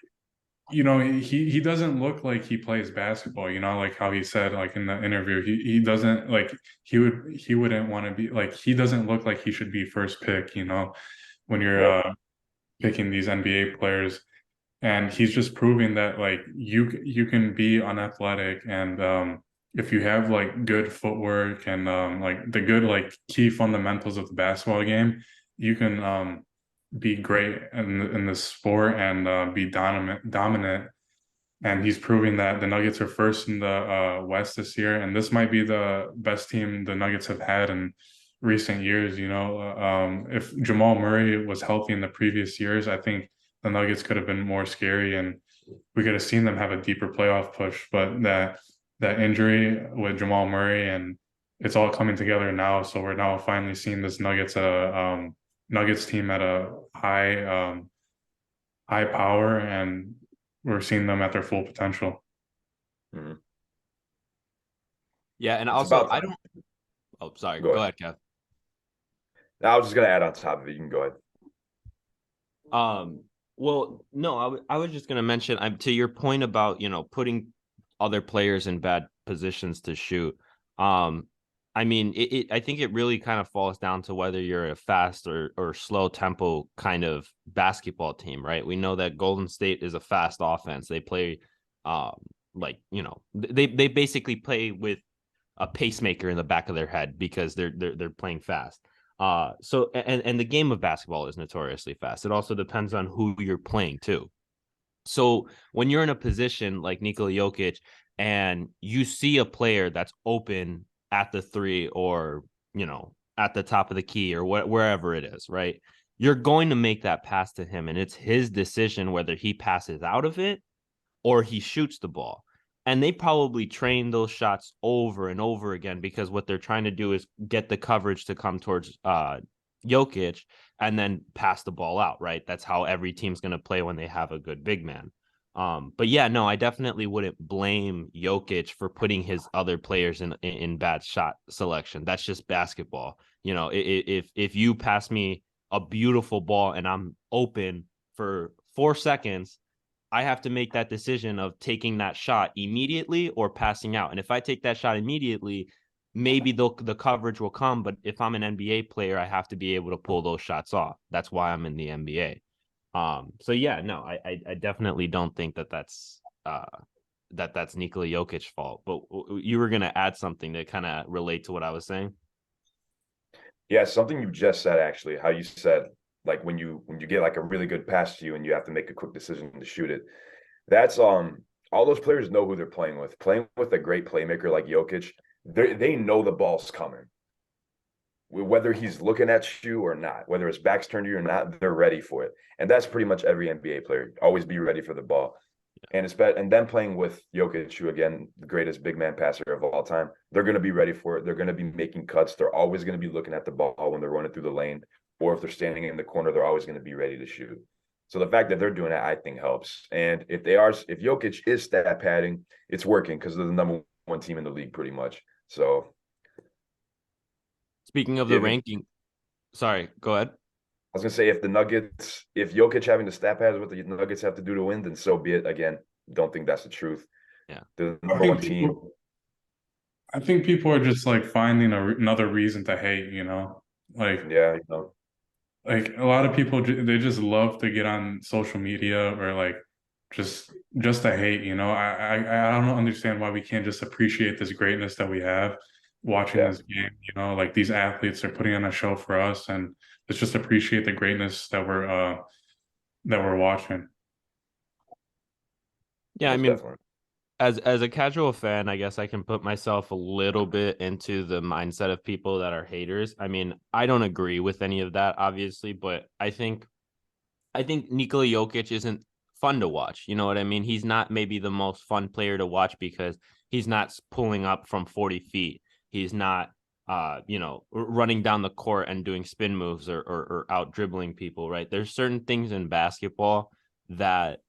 he doesn't look like he plays basketball, like how he said like in the interview. He doesn't like he wouldn't want to be like he doesn't look like he should be first pick, when you're Yep. picking these NBA players. And he's just proving that like you can be unathletic and if you have like good footwork and like the good like key fundamentals of the basketball game, you can be great in this sport and be dominant. And he's proving that the Nuggets are first in the West this year, and this might be the best team the Nuggets have had in recent years. If Jamal Murray was healthy in the previous years, I think the Nuggets could have been more scary, and we could have seen them have a deeper playoff push. But that injury with Jamal Murray, and it's all coming together now. So we're now finally seeing this Nuggets team at a high power, and we're seeing them at their full potential. Mhm. Yeah, and It's also about I time. don't. Oh, sorry. Go Go ahead. ahead, Kev. I was just gonna add on top of it. You can go ahead. Um, Well, no, I was just going to mention to your point about, putting other players in bad positions to shoot. Um, I mean, I think it really kind of falls down to whether you're a fast or slow tempo kind of basketball team, right? We know that Golden State is a fast offense. They play, um, they basically play with a pacemaker in the back of their head because they're playing fast. So and the game of basketball is notoriously fast. It also depends on who you're playing too. So when you're in a position like Nikola Jokic and you see a player that's open at the three or at the top of the key or wherever it is, right? You're going to make that pass to him, and it's his decision whether he passes out of it or he shoots the ball. And they probably train those shots over and over again because what they're trying to do is get the coverage to come towards Jokic and then pass the ball out, right? That's how every team's going to play when they have a good big man. But yeah, no, I definitely wouldn't blame Jokic for putting his other players in bad shot selection. That's just basketball. If you pass me a beautiful ball and I'm open for 4 seconds, I have to make that decision of taking that shot immediately or passing out. And if I take that shot immediately, maybe the coverage will come. But if I'm an NBA player, I have to be able to pull those shots off. That's why I'm in the NBA. So yeah, no, I definitely don't think that's Nikola Jokic's fault. But you were gonna add something to kind of relate to what I was saying. Yeah, something you just said actually, how you said like when you get like a really good pass to you and you have to make a quick decision to shoot it. That's all those players know who they're playing with. Playing with a great playmaker like Jokic, they know the ball's coming. Whether he's looking at you or not, whether his back's turned to you or not, they're ready for it. And that's pretty much every NBA player. Always be ready for the ball. And and then playing with Jokic, who again, the greatest big man passer of all time, they're going to be ready for it. They're going to be making cuts. They're always going to be looking at the ball when they're running through the lane, or if they're standing in the corner, they're always going to be ready to shoot. So the fact that they're doing that, I think, helps. And if Jokic is stat padding, it's working because they're the number one team in the league, pretty much. So Speaking of the given, ranking, sorry, go ahead. I was gonna say if Jokic having the stat pads what the Nuggets have to do to win, then so be it. Again, don't think that's the truth. Yeah. The I number think one team. people, I think people are just like finding another reason to hate, like Yeah, like a lot of people they just love to get on social media or like just to hate, I don't understand why we can't just appreciate this greatness that we have watching yeah, this game, like these athletes are putting on a show for us, and let's just appreciate the greatness that we're watching. Yeah, I most mean, definitely. as a casual fan, I guess I can put myself a little bit into the mindset of people that are haters. I mean, I don't agree with any of that, obviously, but I think Nikola Jokic isn't fun to watch. You know what I mean? He's not maybe the most fun player to watch because he's not pulling up from 40 feet. He's not running down the court and doing spin moves or out dribbling people, right? There's certain things in basketball that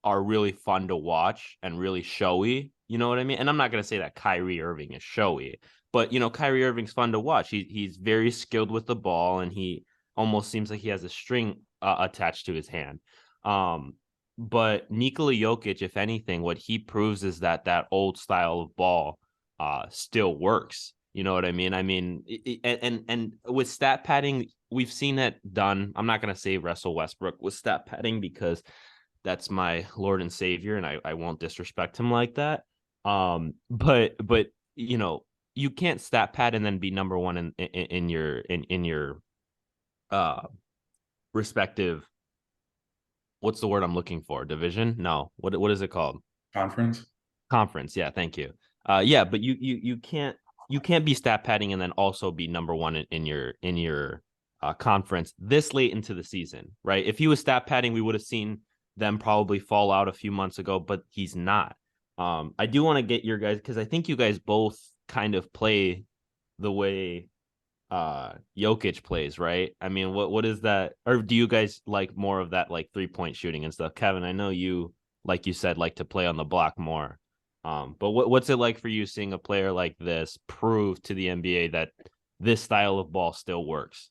are really fun to watch and really showy. You know what I mean? And I'm not gonna say that Kyrie Irving is showy, but Kyrie Irving's fun to watch. He's very skilled with the ball, and he almost seems like he has a string attached to his hand. Um, but Nikola Jokic, if anything, what he proves is that old style of ball still works. You know what I mean? I mean, and with stat padding, we've seen it done. I'm not gonna say Russell Westbrook with stat padding because that's my Lord and Savior, and I won't disrespect him like that. But you can't stat pad and then be number one in your uh respective, what's the word I'm looking for? Division? No. What is it called? Conference. Conference. Yeah, thank you. Yeah, but you can't be stat padding and then also be number one in your conference this late into the season, right? If he was stat padding, we would have seen them probably fall out a few months ago, but he's not. I do want to get your guys because I think you guys both kind of play the way Jokic plays, right? I mean, what is that? Or do you guys like more of that like 3-point shooting and stuff? Kevin, I know you, like you said, like to play on the block more. But what's it like for you seeing a player like this prove to the NBA that this style of ball still works?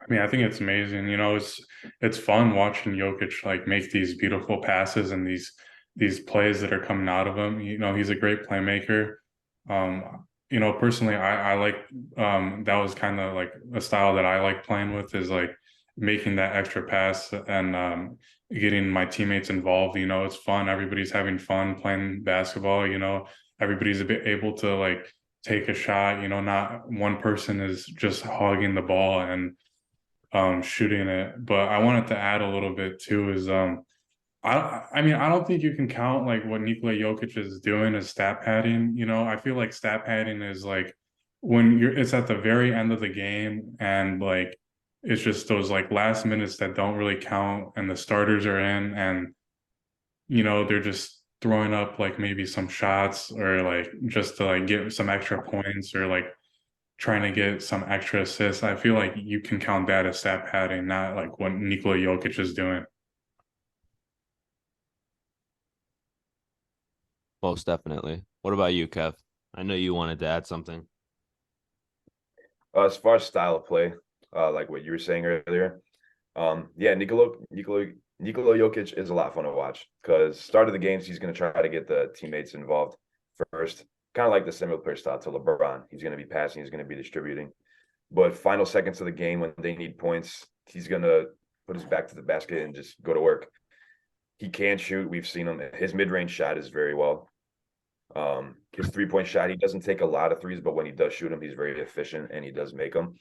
I mean, I think it's amazing. You know, it's fun watching Jokic like make these beautiful passes and these plays that are coming out of him. You know, he's a great playmaker. You know, personally, I like that was kind of like a style that I like playing with is like making that extra pass and getting my teammates involved. You know, it's fun. Everybody's having fun playing basketball. You know, everybody's a bit able to like take a shot. You know, not one person is just hogging the ball and shooting it. But I wanted to add a little bit too is I mean I don't think you can count like what Nikola Jokic is doing as stat padding. You know, I feel like stat padding is like when it's at the very end of the game and like it's just those like last minutes that don't really count and the starters are in and you know they're just throwing up like maybe some shots or like just to like get some extra points or like trying to get some extra assists. I feel like you can count that as stat padding, not like what Nikola Jokic is doing. Most definitely. What about you, Kev? I know you wanted to add something. As far as style of play, like what you were saying earlier, yeah, Nikola Jokic is a lot of fun to watch because start of the games he's going to try to get the teammates involved first, kind of like the similar player style to LeBron. He's going to be passing, he's going to be distributing, but final seconds of the game when they need points, he's going to put his back to the basket and just go to work. He can shoot. We've seen him. His mid-range shot is very well. His three-point shot, he doesn't take a lot of threes, but when he does shoot them, he's very efficient and he does make them.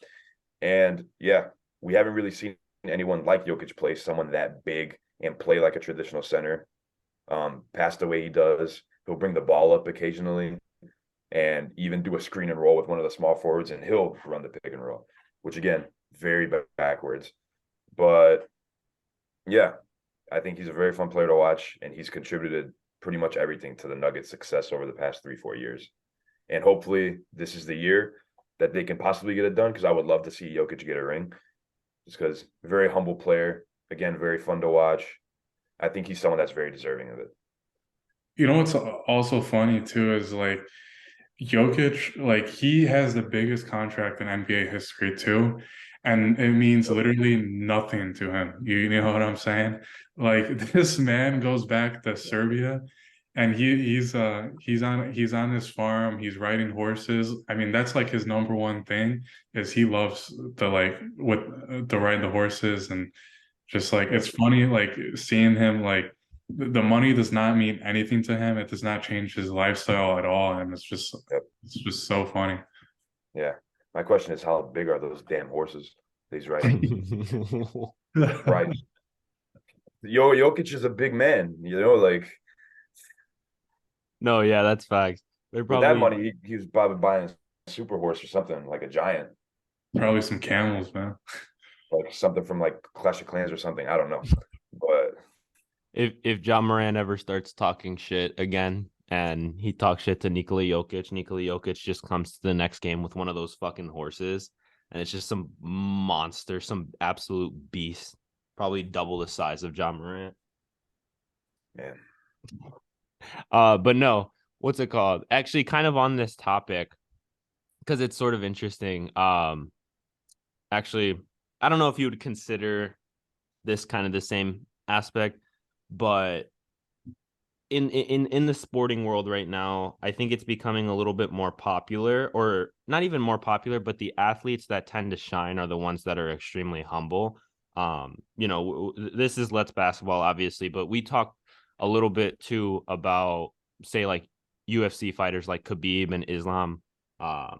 And yeah, we haven't really seen anyone like Jokic play someone that big and play like a traditional center. Pass the way he does. He'll bring the ball up occasionally and even do a screen and roll with one of the small forwards, and he'll run the pick and roll, which again, very backwards. But yeah, I think he's a very fun player to watch, and he's contributed pretty much everything to the Nuggets' success over the past 3-4 years. And hopefully, this is the year that they can possibly get it done. Because I would love to see Jokic get a ring, just because very humble player, again, very fun to watch. I think he's someone that's very deserving of it. You know what's also funny too is like Jokic, like he has the biggest contract in NBA history too, and it means literally nothing to him. You know what I'm saying? Like this man goes back to Serbia, and he's on his farm. He's riding horses. I mean, that's like his number one thing is he loves to like with to ride the horses and just like it's funny like seeing him like the money does not mean anything to him. It does not change his lifestyle at all, and Yep. it's just so funny. Yeah. My question is, how big are those damn horses he's riding? Right. Jokic is a big man, you know, like No, yeah, that's facts. They're with that probably money, he was probably buying a super horse or something, like a giant, Probably some camels, man. like something from like Clash of Clans or something. I don't know. But if John Moran ever starts talking shit again and he talks shit to Nikola Jokic just comes to the next game with one of those fucking horses and it's just some monster, some absolute beast, probably double the size of John Morant. man, But no, what's it called? Actually, kind of on this topic, because it's sort of interesting. Actually, I don't know if you would consider this kind of the same aspect, but in the sporting world right now, I think it's becoming a little bit more popular, or not even more popular, but the athletes that tend to shine are the ones that are extremely humble. This is Let's Basketball, obviously, but we talk a little bit too about, say, like UFC fighters like Khabib and Islam. I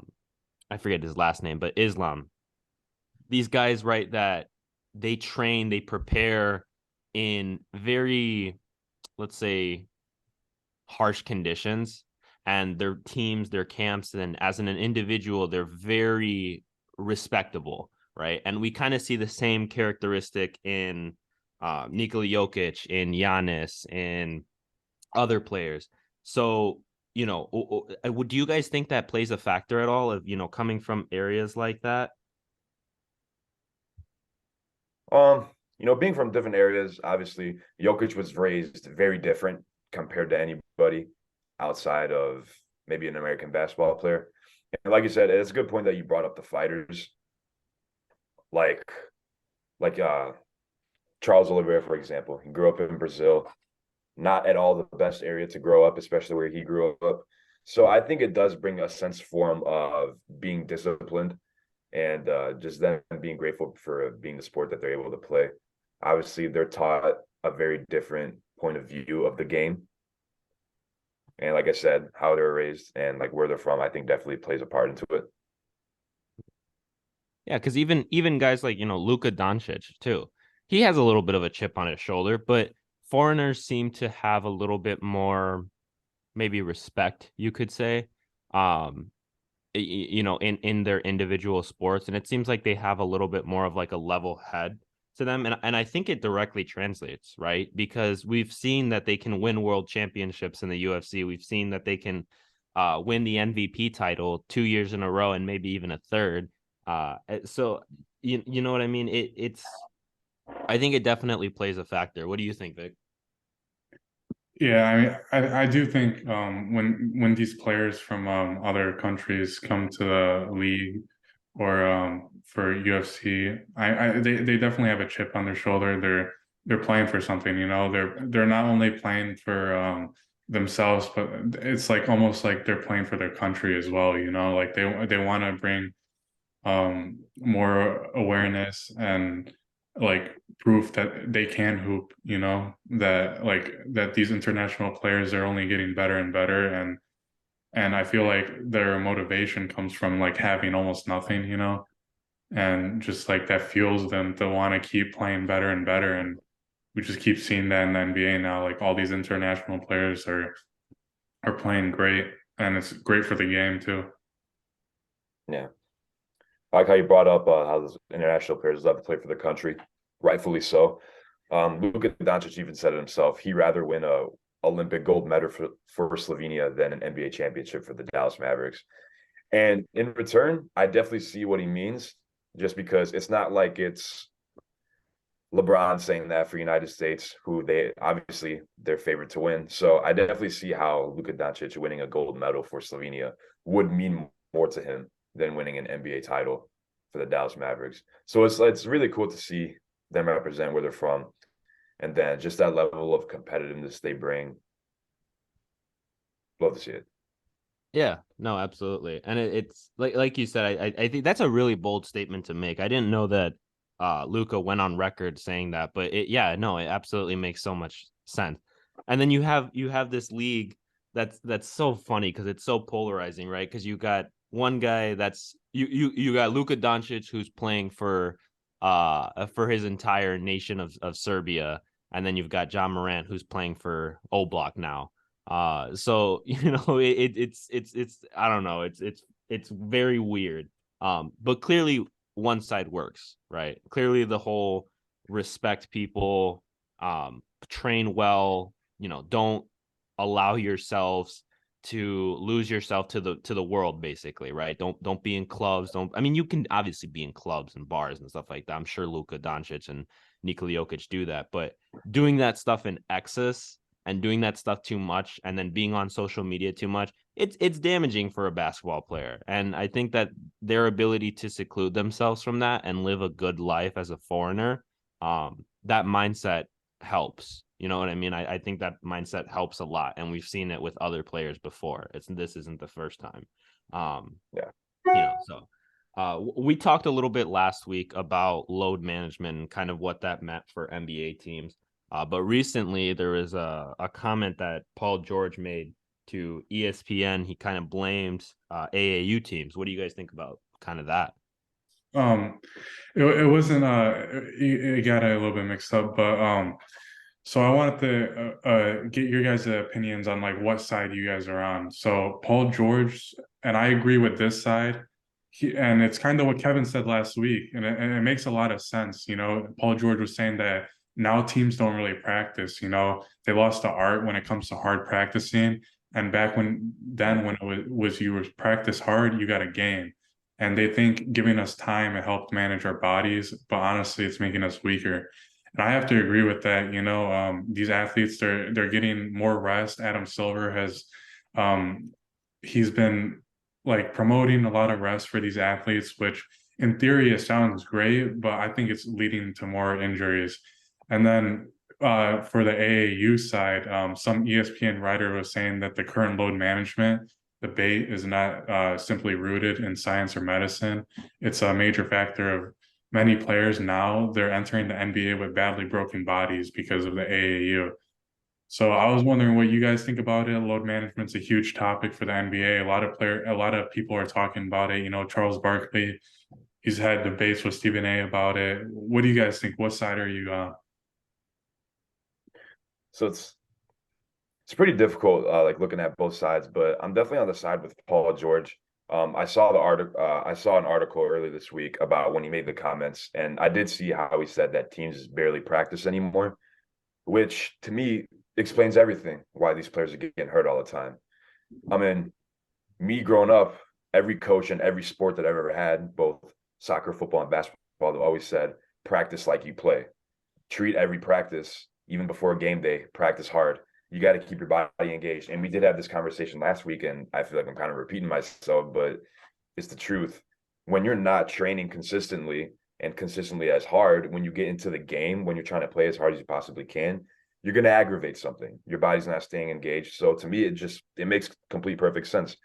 forget his last name, but Islam. These guys, right, that they train, they prepare in very, let's say, harsh conditions, and their teams, their camps, and as an individual, they're very respectable, right? And we kind of see the same characteristic in Nikola Jokic, in Giannis, in other players. So, do you guys think that plays a factor at all of, coming from areas like that? being from different areas, obviously, Jokic was raised very different compared to anybody outside of maybe an American basketball player. And like you said, it's a good point that you brought up the fighters. Like like Charles Oliveira, for example. He grew up in Brazil, not at all the best area to grow up, especially where he grew up. So I think it does bring a sense for him of being disciplined and just them being grateful for being the sport that they're able to play. Obviously, they're taught a very different point of view of the game. And like I said, how they're raised and like where they're from, I think definitely plays a part into it. Yeah, because even guys like, Luka Doncic too, he has a little bit of a chip on his shoulder, but foreigners seem to have a little bit more maybe respect, you could say, um, in their individual sports, and it seems like they have a little bit more of like a level head to them, and I think it directly translates, right? Because we've seen that they can win world championships in the UFC. We've seen that they can win the MVP title 2 years in a row and maybe even a third. So you know what I mean? It's I think it definitely plays a factor. What do you think, Vic? Yeah, I mean, I do think when these players from other countries come to the league or for UFC, they definitely have a chip on their shoulder. They're playing for something, you know. They're not only playing for themselves, but it's like almost like they're playing for their country as well, you know. Like they want to bring more awareness and like proof that they can hoop, you know, that like that these international players are only getting better and better, and I feel like their motivation comes from like having almost nothing, you know, and just like that fuels them to want to keep playing better and better. And we just keep seeing that in the NBA now. Like all these international players are playing great, and it's great for the game too. Yeah. I like how you brought up how those international players love to play for the country, rightfully so. Luka Doncic even said it himself. He'd rather win a Olympic gold medal for Slovenia than an NBA championship for the Dallas Mavericks. And in return, I definitely see what he means, just because it's not like it's LeBron saying that for United States, who they obviously they're favored to win. So I definitely see how Luka Doncic winning a gold medal for Slovenia would mean more to him than winning an NBA title for the Dallas Mavericks. So it's really cool to see them represent where they're from, and then just that level of competitiveness they bring. Love to see it. Yeah, no, absolutely. And it's like you said, I think that's a really bold statement to make. I didn't know that Luca went on record saying that, but yeah, no, it absolutely makes so much sense. And then you have this league that's so funny because it's so polarizing, right? Because you got one guy that's you got Luka Doncic who's playing for his entire nation of Serbia, and then you've got John Morant who's playing for Oblak now. So it's I don't know, it's very weird. But clearly one side works, right? Clearly the whole respect people, train well, don't allow yourselves to lose yourself to the world, basically, right? Don't be in clubs. Don't I mean, you can obviously be in clubs and bars and stuff like that. I'm sure Luka Doncic and Nikola Jokic do that, but doing that stuff in excess and doing that stuff too much and then being on social media too much, it's damaging for a basketball player. And I think that their ability to seclude themselves from that and live a good life as a foreigner, that mindset helps. You know what I mean? I think that mindset helps a lot, and we've seen it with other players before. This isn't the first time. Yeah. So we talked a little bit last week about load management and kind of what that meant for NBA teams. But recently there was a comment that Paul George made to ESPN. He kind of blamed AAU teams. What do you guys think about kind of that? Um, it wasn't it got a little bit mixed up, but so I wanted to get your guys' opinions on like what side you guys are on. So Paul George, and I agree with this side. And it's kind of what Kevin said last week, and it makes a lot of sense. You know, Paul George was saying that now teams don't really practice. You know, they lost the art when it comes to hard practicing. And back when it was you were practice hard, you got a game. And they think giving us time it helped manage our bodies, but honestly, it's making us weaker. And I have to agree with that. You know, these athletes they're getting more rest. Adam Silver has he's been like promoting a lot of rest for these athletes, which in theory, it sounds great, but I think it's leading to more injuries. And then for the AAU side, some ESPN writer was saying that the current load management debate is not simply rooted in science or medicine. It's a major factor of many players now. They're entering the NBA with badly broken bodies because of the AAU. So I was wondering what you guys think about it. Load management's a huge topic for the NBA. A lot of people are talking about it. You know, Charles Barkley, he's had debates with Stephen A about it. What do you guys think? What side are you on? So it's pretty difficult, like looking at both sides, but I'm definitely on the side with Paul George. I saw the article. I saw an article earlier this week about when he made the comments, and I did see how he said that teams barely practice anymore, which to me explains everything why these players are getting hurt all the time. I mean, me growing up, every coach in every sport that I've ever had, both soccer, football, and basketball, they've always said, practice like you play. Treat every practice, even before game day, practice hard. You got to keep your body engaged. And we did have this conversation last week, and I feel like I'm kind of repeating myself, but it's the truth. When you're not training consistently and consistently as hard, when you get into the game, when you're trying to play as hard as you possibly can, you're going to aggravate something. Your body's not staying engaged. So to me, it makes complete perfect sense.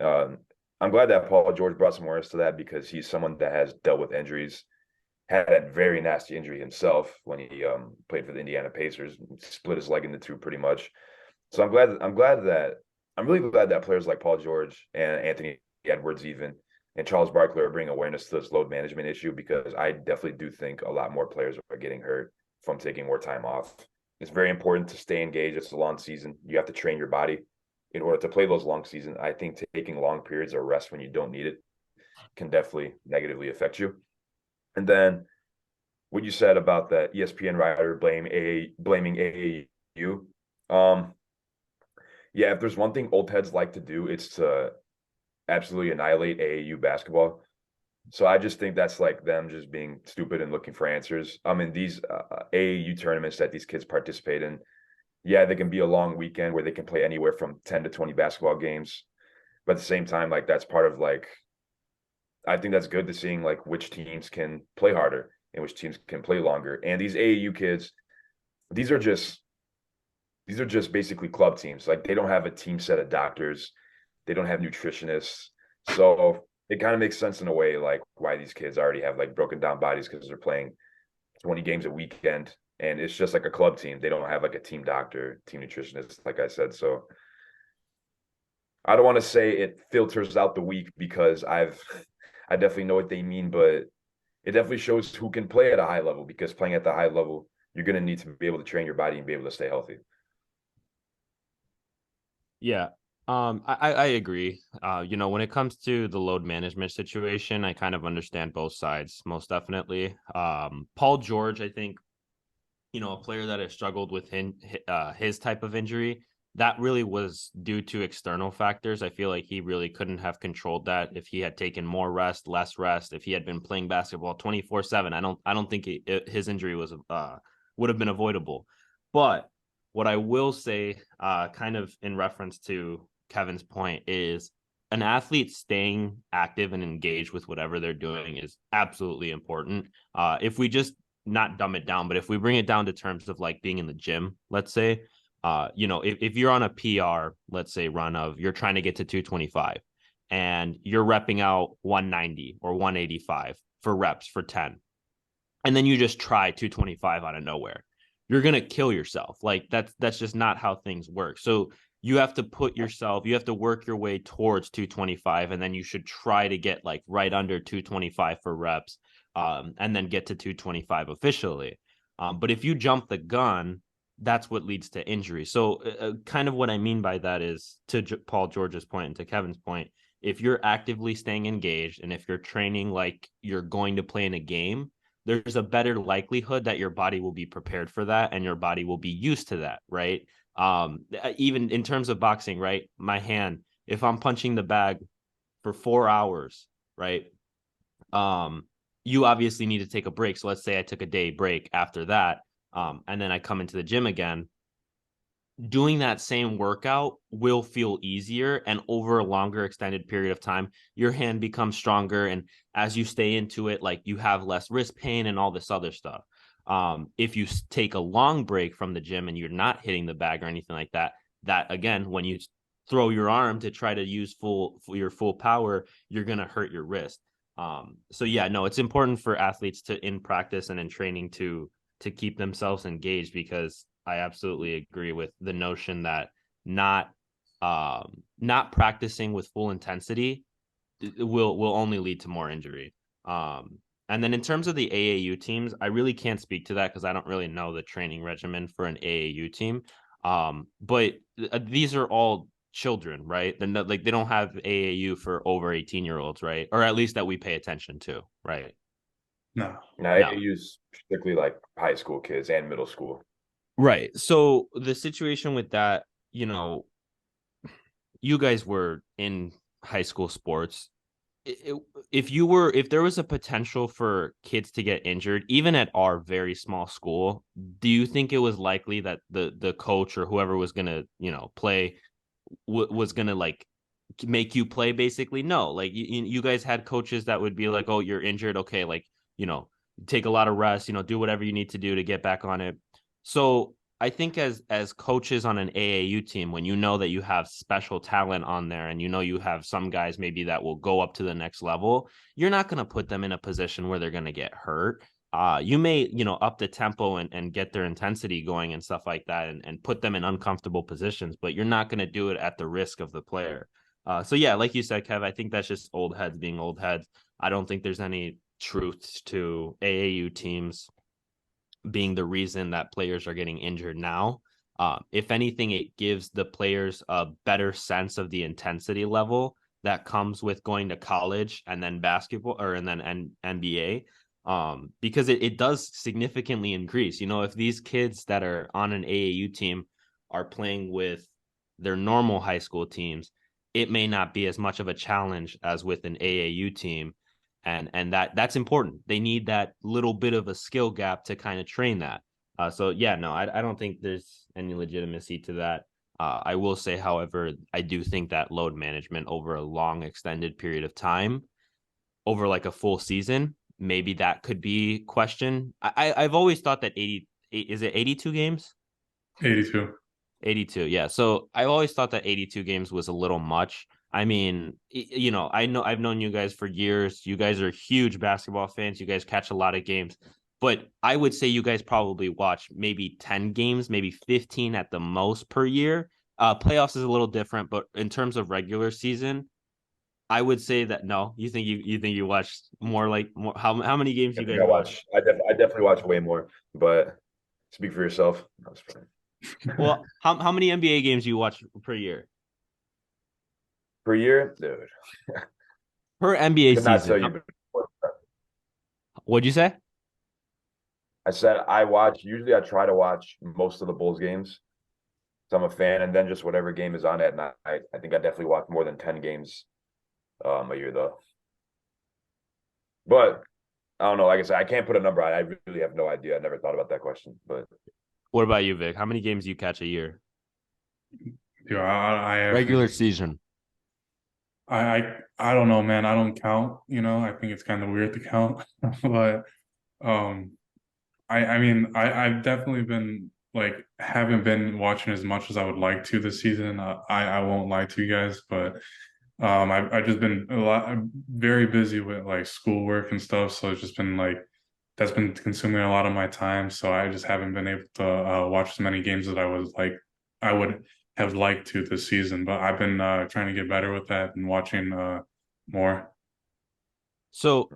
I'm glad that Paul George brought some awareness to that because he's someone that has dealt with injuries, had a very nasty injury himself when he played for the Indiana Pacers, split his leg into two pretty much. So I'm really glad that players like Paul George and Anthony Edwards even and Charles Barkley are bringing awareness to this load management issue because I definitely do think a lot more players are getting hurt from taking more time off. It's very important to stay engaged. It's a long season. You have to train your body in order to play those long seasons. I think taking long periods of rest when you don't need it can definitely negatively affect you. And then what you said about that ESPN writer blaming AAU. Yeah, if there's one thing old heads like to do, it's to absolutely annihilate AAU basketball. So I just think that's like them just being stupid and looking for answers. I mean, these AAU tournaments that these kids participate in, yeah, they can be a long weekend where they can play anywhere from 10 to 20 basketball games. But at the same time, like that's part of like, I think that's good to seeing like which teams can play harder and which teams can play longer. And these AAU kids, these are just basically club teams. Like they don't have a team set of doctors, they don't have nutritionists. So it kind of makes sense in a way, like why these kids already have like broken down bodies because they're playing 20 games a weekend. And it's just like a club team. They don't have like a team doctor, team nutritionist, like I said. So I don't want to say it filters out the weak because I definitely know what they mean, but it definitely shows who can play at a high level because playing at the high level, you're going to need to be able to train your body and be able to stay healthy. Yeah. I agree. When it comes to the load management situation, I kind of understand both sides, most definitely. Paul George, I think, a player that has struggled with his type of injury, that really was due to external factors. I feel like he really couldn't have controlled that if he had taken more rest, less rest, if he had been playing basketball 24/7. I don't think his injury was would have been avoidable. But what I will say, kind of in reference to Kevin's point, is an athlete staying active and engaged with whatever they're doing is absolutely important. If we just not dumb it down, but if we bring it down to terms of like being in the gym, let's say, if you're on a PR, let's say run of you're trying to get to 225 and you're repping out 190 or 185 for reps for 10, and then you just try 225 out of nowhere, you're going to kill yourself. Like that's just not how things work. So you have to work your way towards 225, and then you should try to get like right under 225 for reps, and then get to 225 officially. But if you jump the gun, that's what leads to injury. So kind of what I mean by that is to Paul George's point and to Kevin's point, if you're actively staying engaged and if you're training like you're going to play in a game, there's a better likelihood that your body will be prepared for that and your body will be used to that, right? Even in terms of boxing, right? My hand, if I'm punching the bag for 4 hours, right? You obviously need to take a break. So let's say I took a day break after that, and then I come into the gym again. doing that same workout will feel easier, and over a longer extended period of time your hand becomes stronger, and as you stay into it, like, you have less wrist pain and all this other stuff. If you take a long break from the gym and you're not hitting the bag or anything like that, that again, when you throw your arm to try to use your full power, you're going to hurt your wrist. So yeah, no, it's important for athletes to, in practice and in training, to keep themselves engaged, because I absolutely agree with the notion that not not practicing with full intensity will only lead to more injury. And then in terms of the AAU teams, I really can't speak to that because I don't really know the training regimen for an AAU team. But these are all children, right? They're not, like, they don't have AAU for over 18-year-olds, right? Or at least that we pay attention to, right? No. Now, No. I use strictly like high school kids and middle school. Right. So the situation with that, you guys were in high school sports. If there was a potential for kids to get injured, even at our very small school, do you think it was likely that the coach or whoever was gonna play was gonna, like, make you play? Basically, no. Like, you guys had coaches that would be like, oh, you're injured, okay, like, take a lot of rest, do whatever you need to do to get back on it. So I think as coaches on an AAU team, when you know that you have special talent on there, and you have some guys maybe that will go up to the next level, you're not going to put them in a position where they're going to get hurt. You may, up the tempo and get their intensity going and stuff like that, and put them in uncomfortable positions, but you're not going to do it at the risk of the player. So yeah, like you said, Kev, I think that's just old heads being old heads. I don't think there's any truth to AAU teams being the reason that players are getting injured now. If anything, it gives the players a better sense of the intensity level that comes with going to college and then basketball, and then NBA. Because it does significantly increase. If these kids that are on an AAU team are playing with their normal high school teams, it may not be as much of a challenge as with an AAU team, and that's important. They need that little bit of a skill gap to kind of train that. So yeah, no, I don't think there's any legitimacy to that. I will say, however, I do think that load management over a long extended period of time, over like a full season, maybe that could be questioned. I've always thought that 80, is it 82 games? 82. 82, yeah. So I always thought that 82 games was a little much. I mean, I've known you guys for years. You guys are huge basketball fans. You guys catch a lot of games. But I would say you guys probably watch maybe 10 games, maybe 15 at the most per year. Playoffs is a little different, but in terms of regular season, I would say that no. You think you watch more, like, more, how many games I you think guys watch? I definitely watch way more, but speak for yourself. No, it's fine. Well, how many NBA games do you watch per year? Per year, dude, Per NBA could not season. tell you. What'd you say? I said usually I try to watch most of the Bulls games. So I'm a fan, and then just whatever game is on at night. I think I definitely watch more than 10 games a year though. But I don't know. Like I said, I can't put a number on it. I really have no idea. I never thought about that question. But What about you, Vic? How many games do you catch a year? Yeah, I have Regular season. I don't know, man. I don't count, I think it's kind of weird to count. But um I mean I've definitely been like haven't been watching as much as I would like to this season. I won't lie to you guys, but I've just been I'm very busy with like schoolwork and stuff, so it's just been like that's been consuming a lot of my time. So I just haven't been able to watch as many games that I would have liked to this season. But I've been trying to get better with that and watching more. So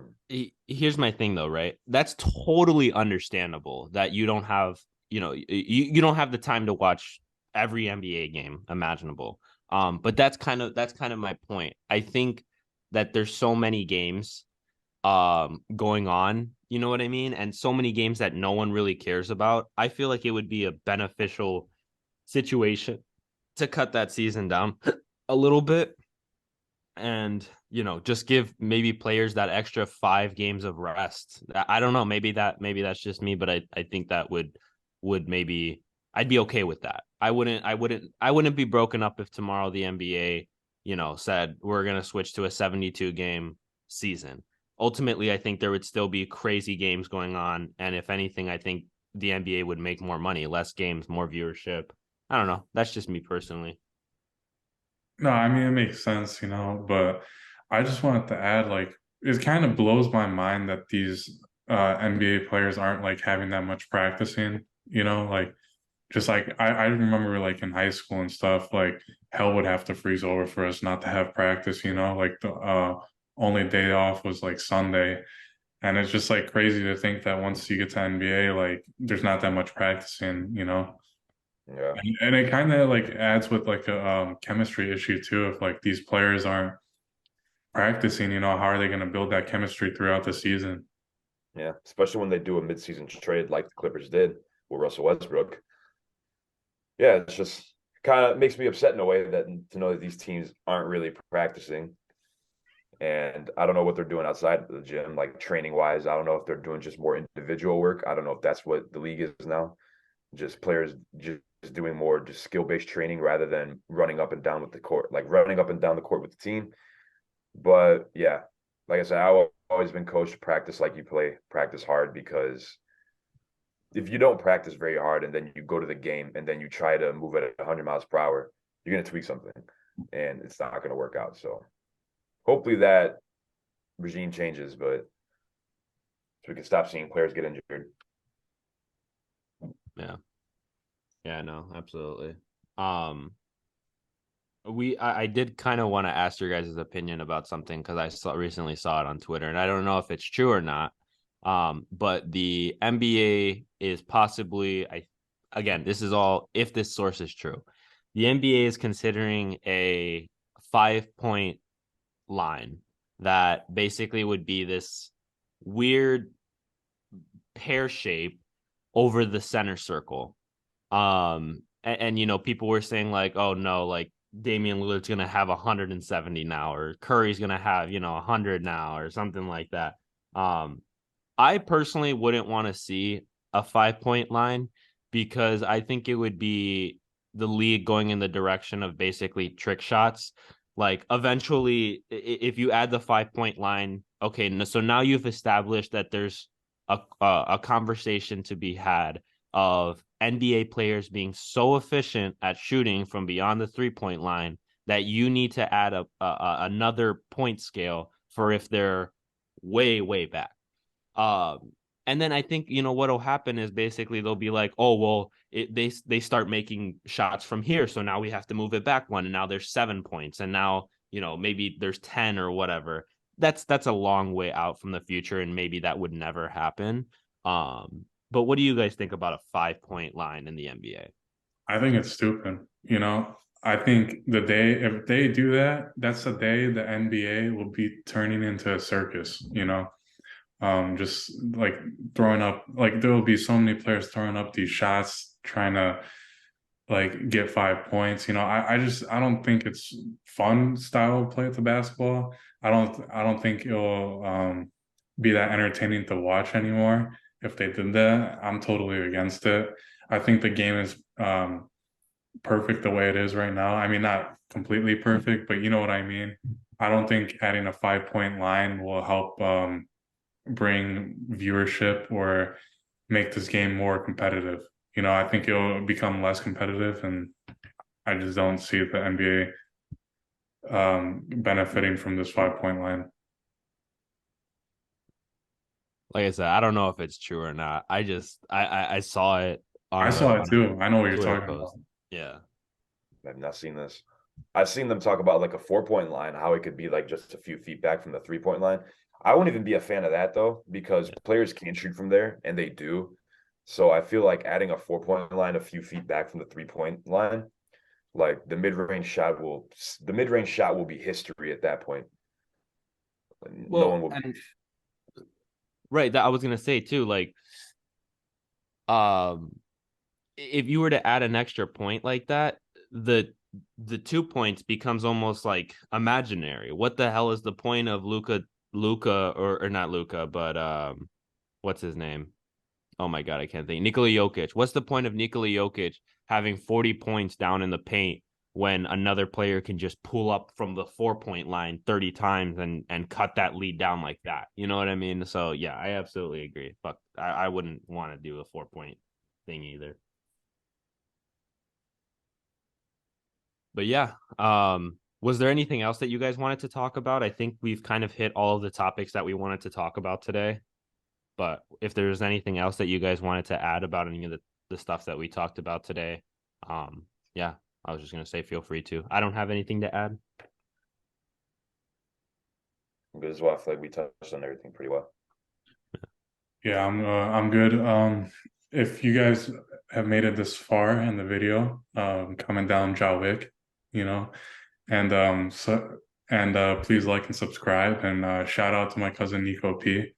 here's my thing, though, right? That's totally understandable that you don't have, you don't have the time to watch every NBA game imaginable. But that's kind of my point. I think that there's so many games going on, you know what I mean? And so many games that no one really cares about. I feel like it would be a beneficial situation to cut that season down a little bit, and just give maybe players that extra 5 games of rest. I don't know, maybe that's just me, but I think that would maybe I'd be okay with that. I wouldn't be broken up if tomorrow the NBA, said we're going to switch to a 72 game season. Ultimately, I think there would still be crazy games going on. And if anything, I think the NBA would make more money, less games, more viewership. I don't know. That's just me personally. No, I mean it makes sense, but I just wanted to add, like, it kind of blows my mind that these NBA players aren't like having that much practicing, like just like I remember like in high school and stuff, like hell would have to freeze over for us not to have practice, like the only day off was like Sunday. And it's just like crazy to think that once you get to NBA, like there's not that much practicing. Yeah. And it kind of like adds with like a chemistry issue too. If like these players aren't practicing, how are they going to build that chemistry throughout the season? Yeah. Especially when they do a midseason trade like the Clippers did with Russell Westbrook. Yeah, it's just kind of makes me upset in a way that to know that these teams aren't really practicing. And I don't know what they're doing outside of the gym, like training wise. I don't know if they're doing just more individual work. I don't know if that's what the league is now. Just players just doing more just skill based training rather than running up and down with the court, like running up and down the court with the team. But yeah, like I said, I've always been coached to practice like you play, practice hard, because if you don't practice very hard and then you go to the game and then you try to move at 100 miles per hour, you're going to tweak something and it's not going to work out. So hopefully that regime changes, but so we can stop seeing players get injured. Yeah. Yeah, no, absolutely. Um, I did kind of want to ask your guys' opinion about something because recently saw it on Twitter, and I don't know if it's true or not. But the NBA is possibly, again, this is all if this source is true. The NBA is considering a 5-point line that basically would be this weird pear shape over the center circle. And people were saying like, oh no, like Damian Lillard's gonna have 170 now, or Curry's gonna have 100 now, or something like that. I personally wouldn't want to see a 5-point line because I think it would be the league going in the direction of basically trick shots. Like eventually, if you add the 5-point line, okay, so now you've established that there's a conversation to be had of NBA players being so efficient at shooting from beyond the 3-point line that you need to add another point scale for if they're way back. And then I think what'll happen is basically they'll be like, oh well, they start making shots from here, so now we have to move it back one, and now there's 7 points, and now maybe there's 10 or whatever. That's a long way out from the future, and maybe that would never happen. But what do you guys think about a 5-point line in the NBA? I think it's stupid. I think the day if they do that, that's the day the NBA will be turning into a circus. Just like throwing up, like there will be so many players throwing up these shots trying to like get 5 points. I don't think it's fun style of play with the basketball. I don't think it'll be that entertaining to watch anymore. If they did that, I'm totally against it. I think the game is perfect the way it is right now. I mean, not completely perfect, but you know what I mean. I don't think adding a 5-point line will help bring viewership or make this game more competitive. I think it'll become less competitive, and I just don't see the NBA benefiting from this 5-point line. Like I said, I don't know if it's true or not. I saw it I on saw it too. I know what you're Twitter talking post. about. Yeah. I've not seen this. I've seen them talk about like a 4-point line, how it could be like just a few feet back from the 3-point line. I wouldn't even be a fan of that though, because players can shoot from there and they do. So I feel like adding a 4-point line a few feet back from the 3-point line, like the mid-range shot will be history at that point. No one will. Right, that I was gonna say too, like um if you were to add an extra point like that, the 2 points becomes almost like imaginary. What the hell is the point of Luca or not Luca, but what's his name? Oh my God, I can't think. Nikola Jokic. What's the point of Nikola Jokic having 40 points down in the paint when another player can just pull up from the 4-point line 30 times and cut that lead down like that? You know what I mean? So yeah, I absolutely agree. Fuck, I wouldn't want to do a 4-point thing either. But yeah, was there anything else that you guys wanted to talk about? I think we've kind of hit all of the topics that we wanted to talk about today. But if there's anything else that you guys wanted to add about any of the stuff that we talked about today, yeah, I was just gonna say feel free to. I don't have anything to add. Good as well. I feel like we touched on everything pretty well. Yeah, I'm good. If you guys have made it this far in the video, comment down Jawik, you know, and please like and subscribe, and shout out to my cousin Nico P.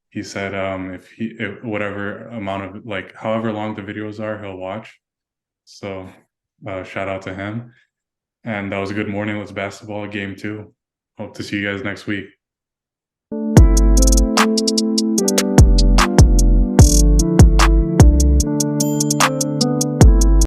He said if whatever amount of, like, however long the videos are, he'll watch. So shout out to him. And that was a good morning. Let's basketball game 2. Hope to see you guys next week.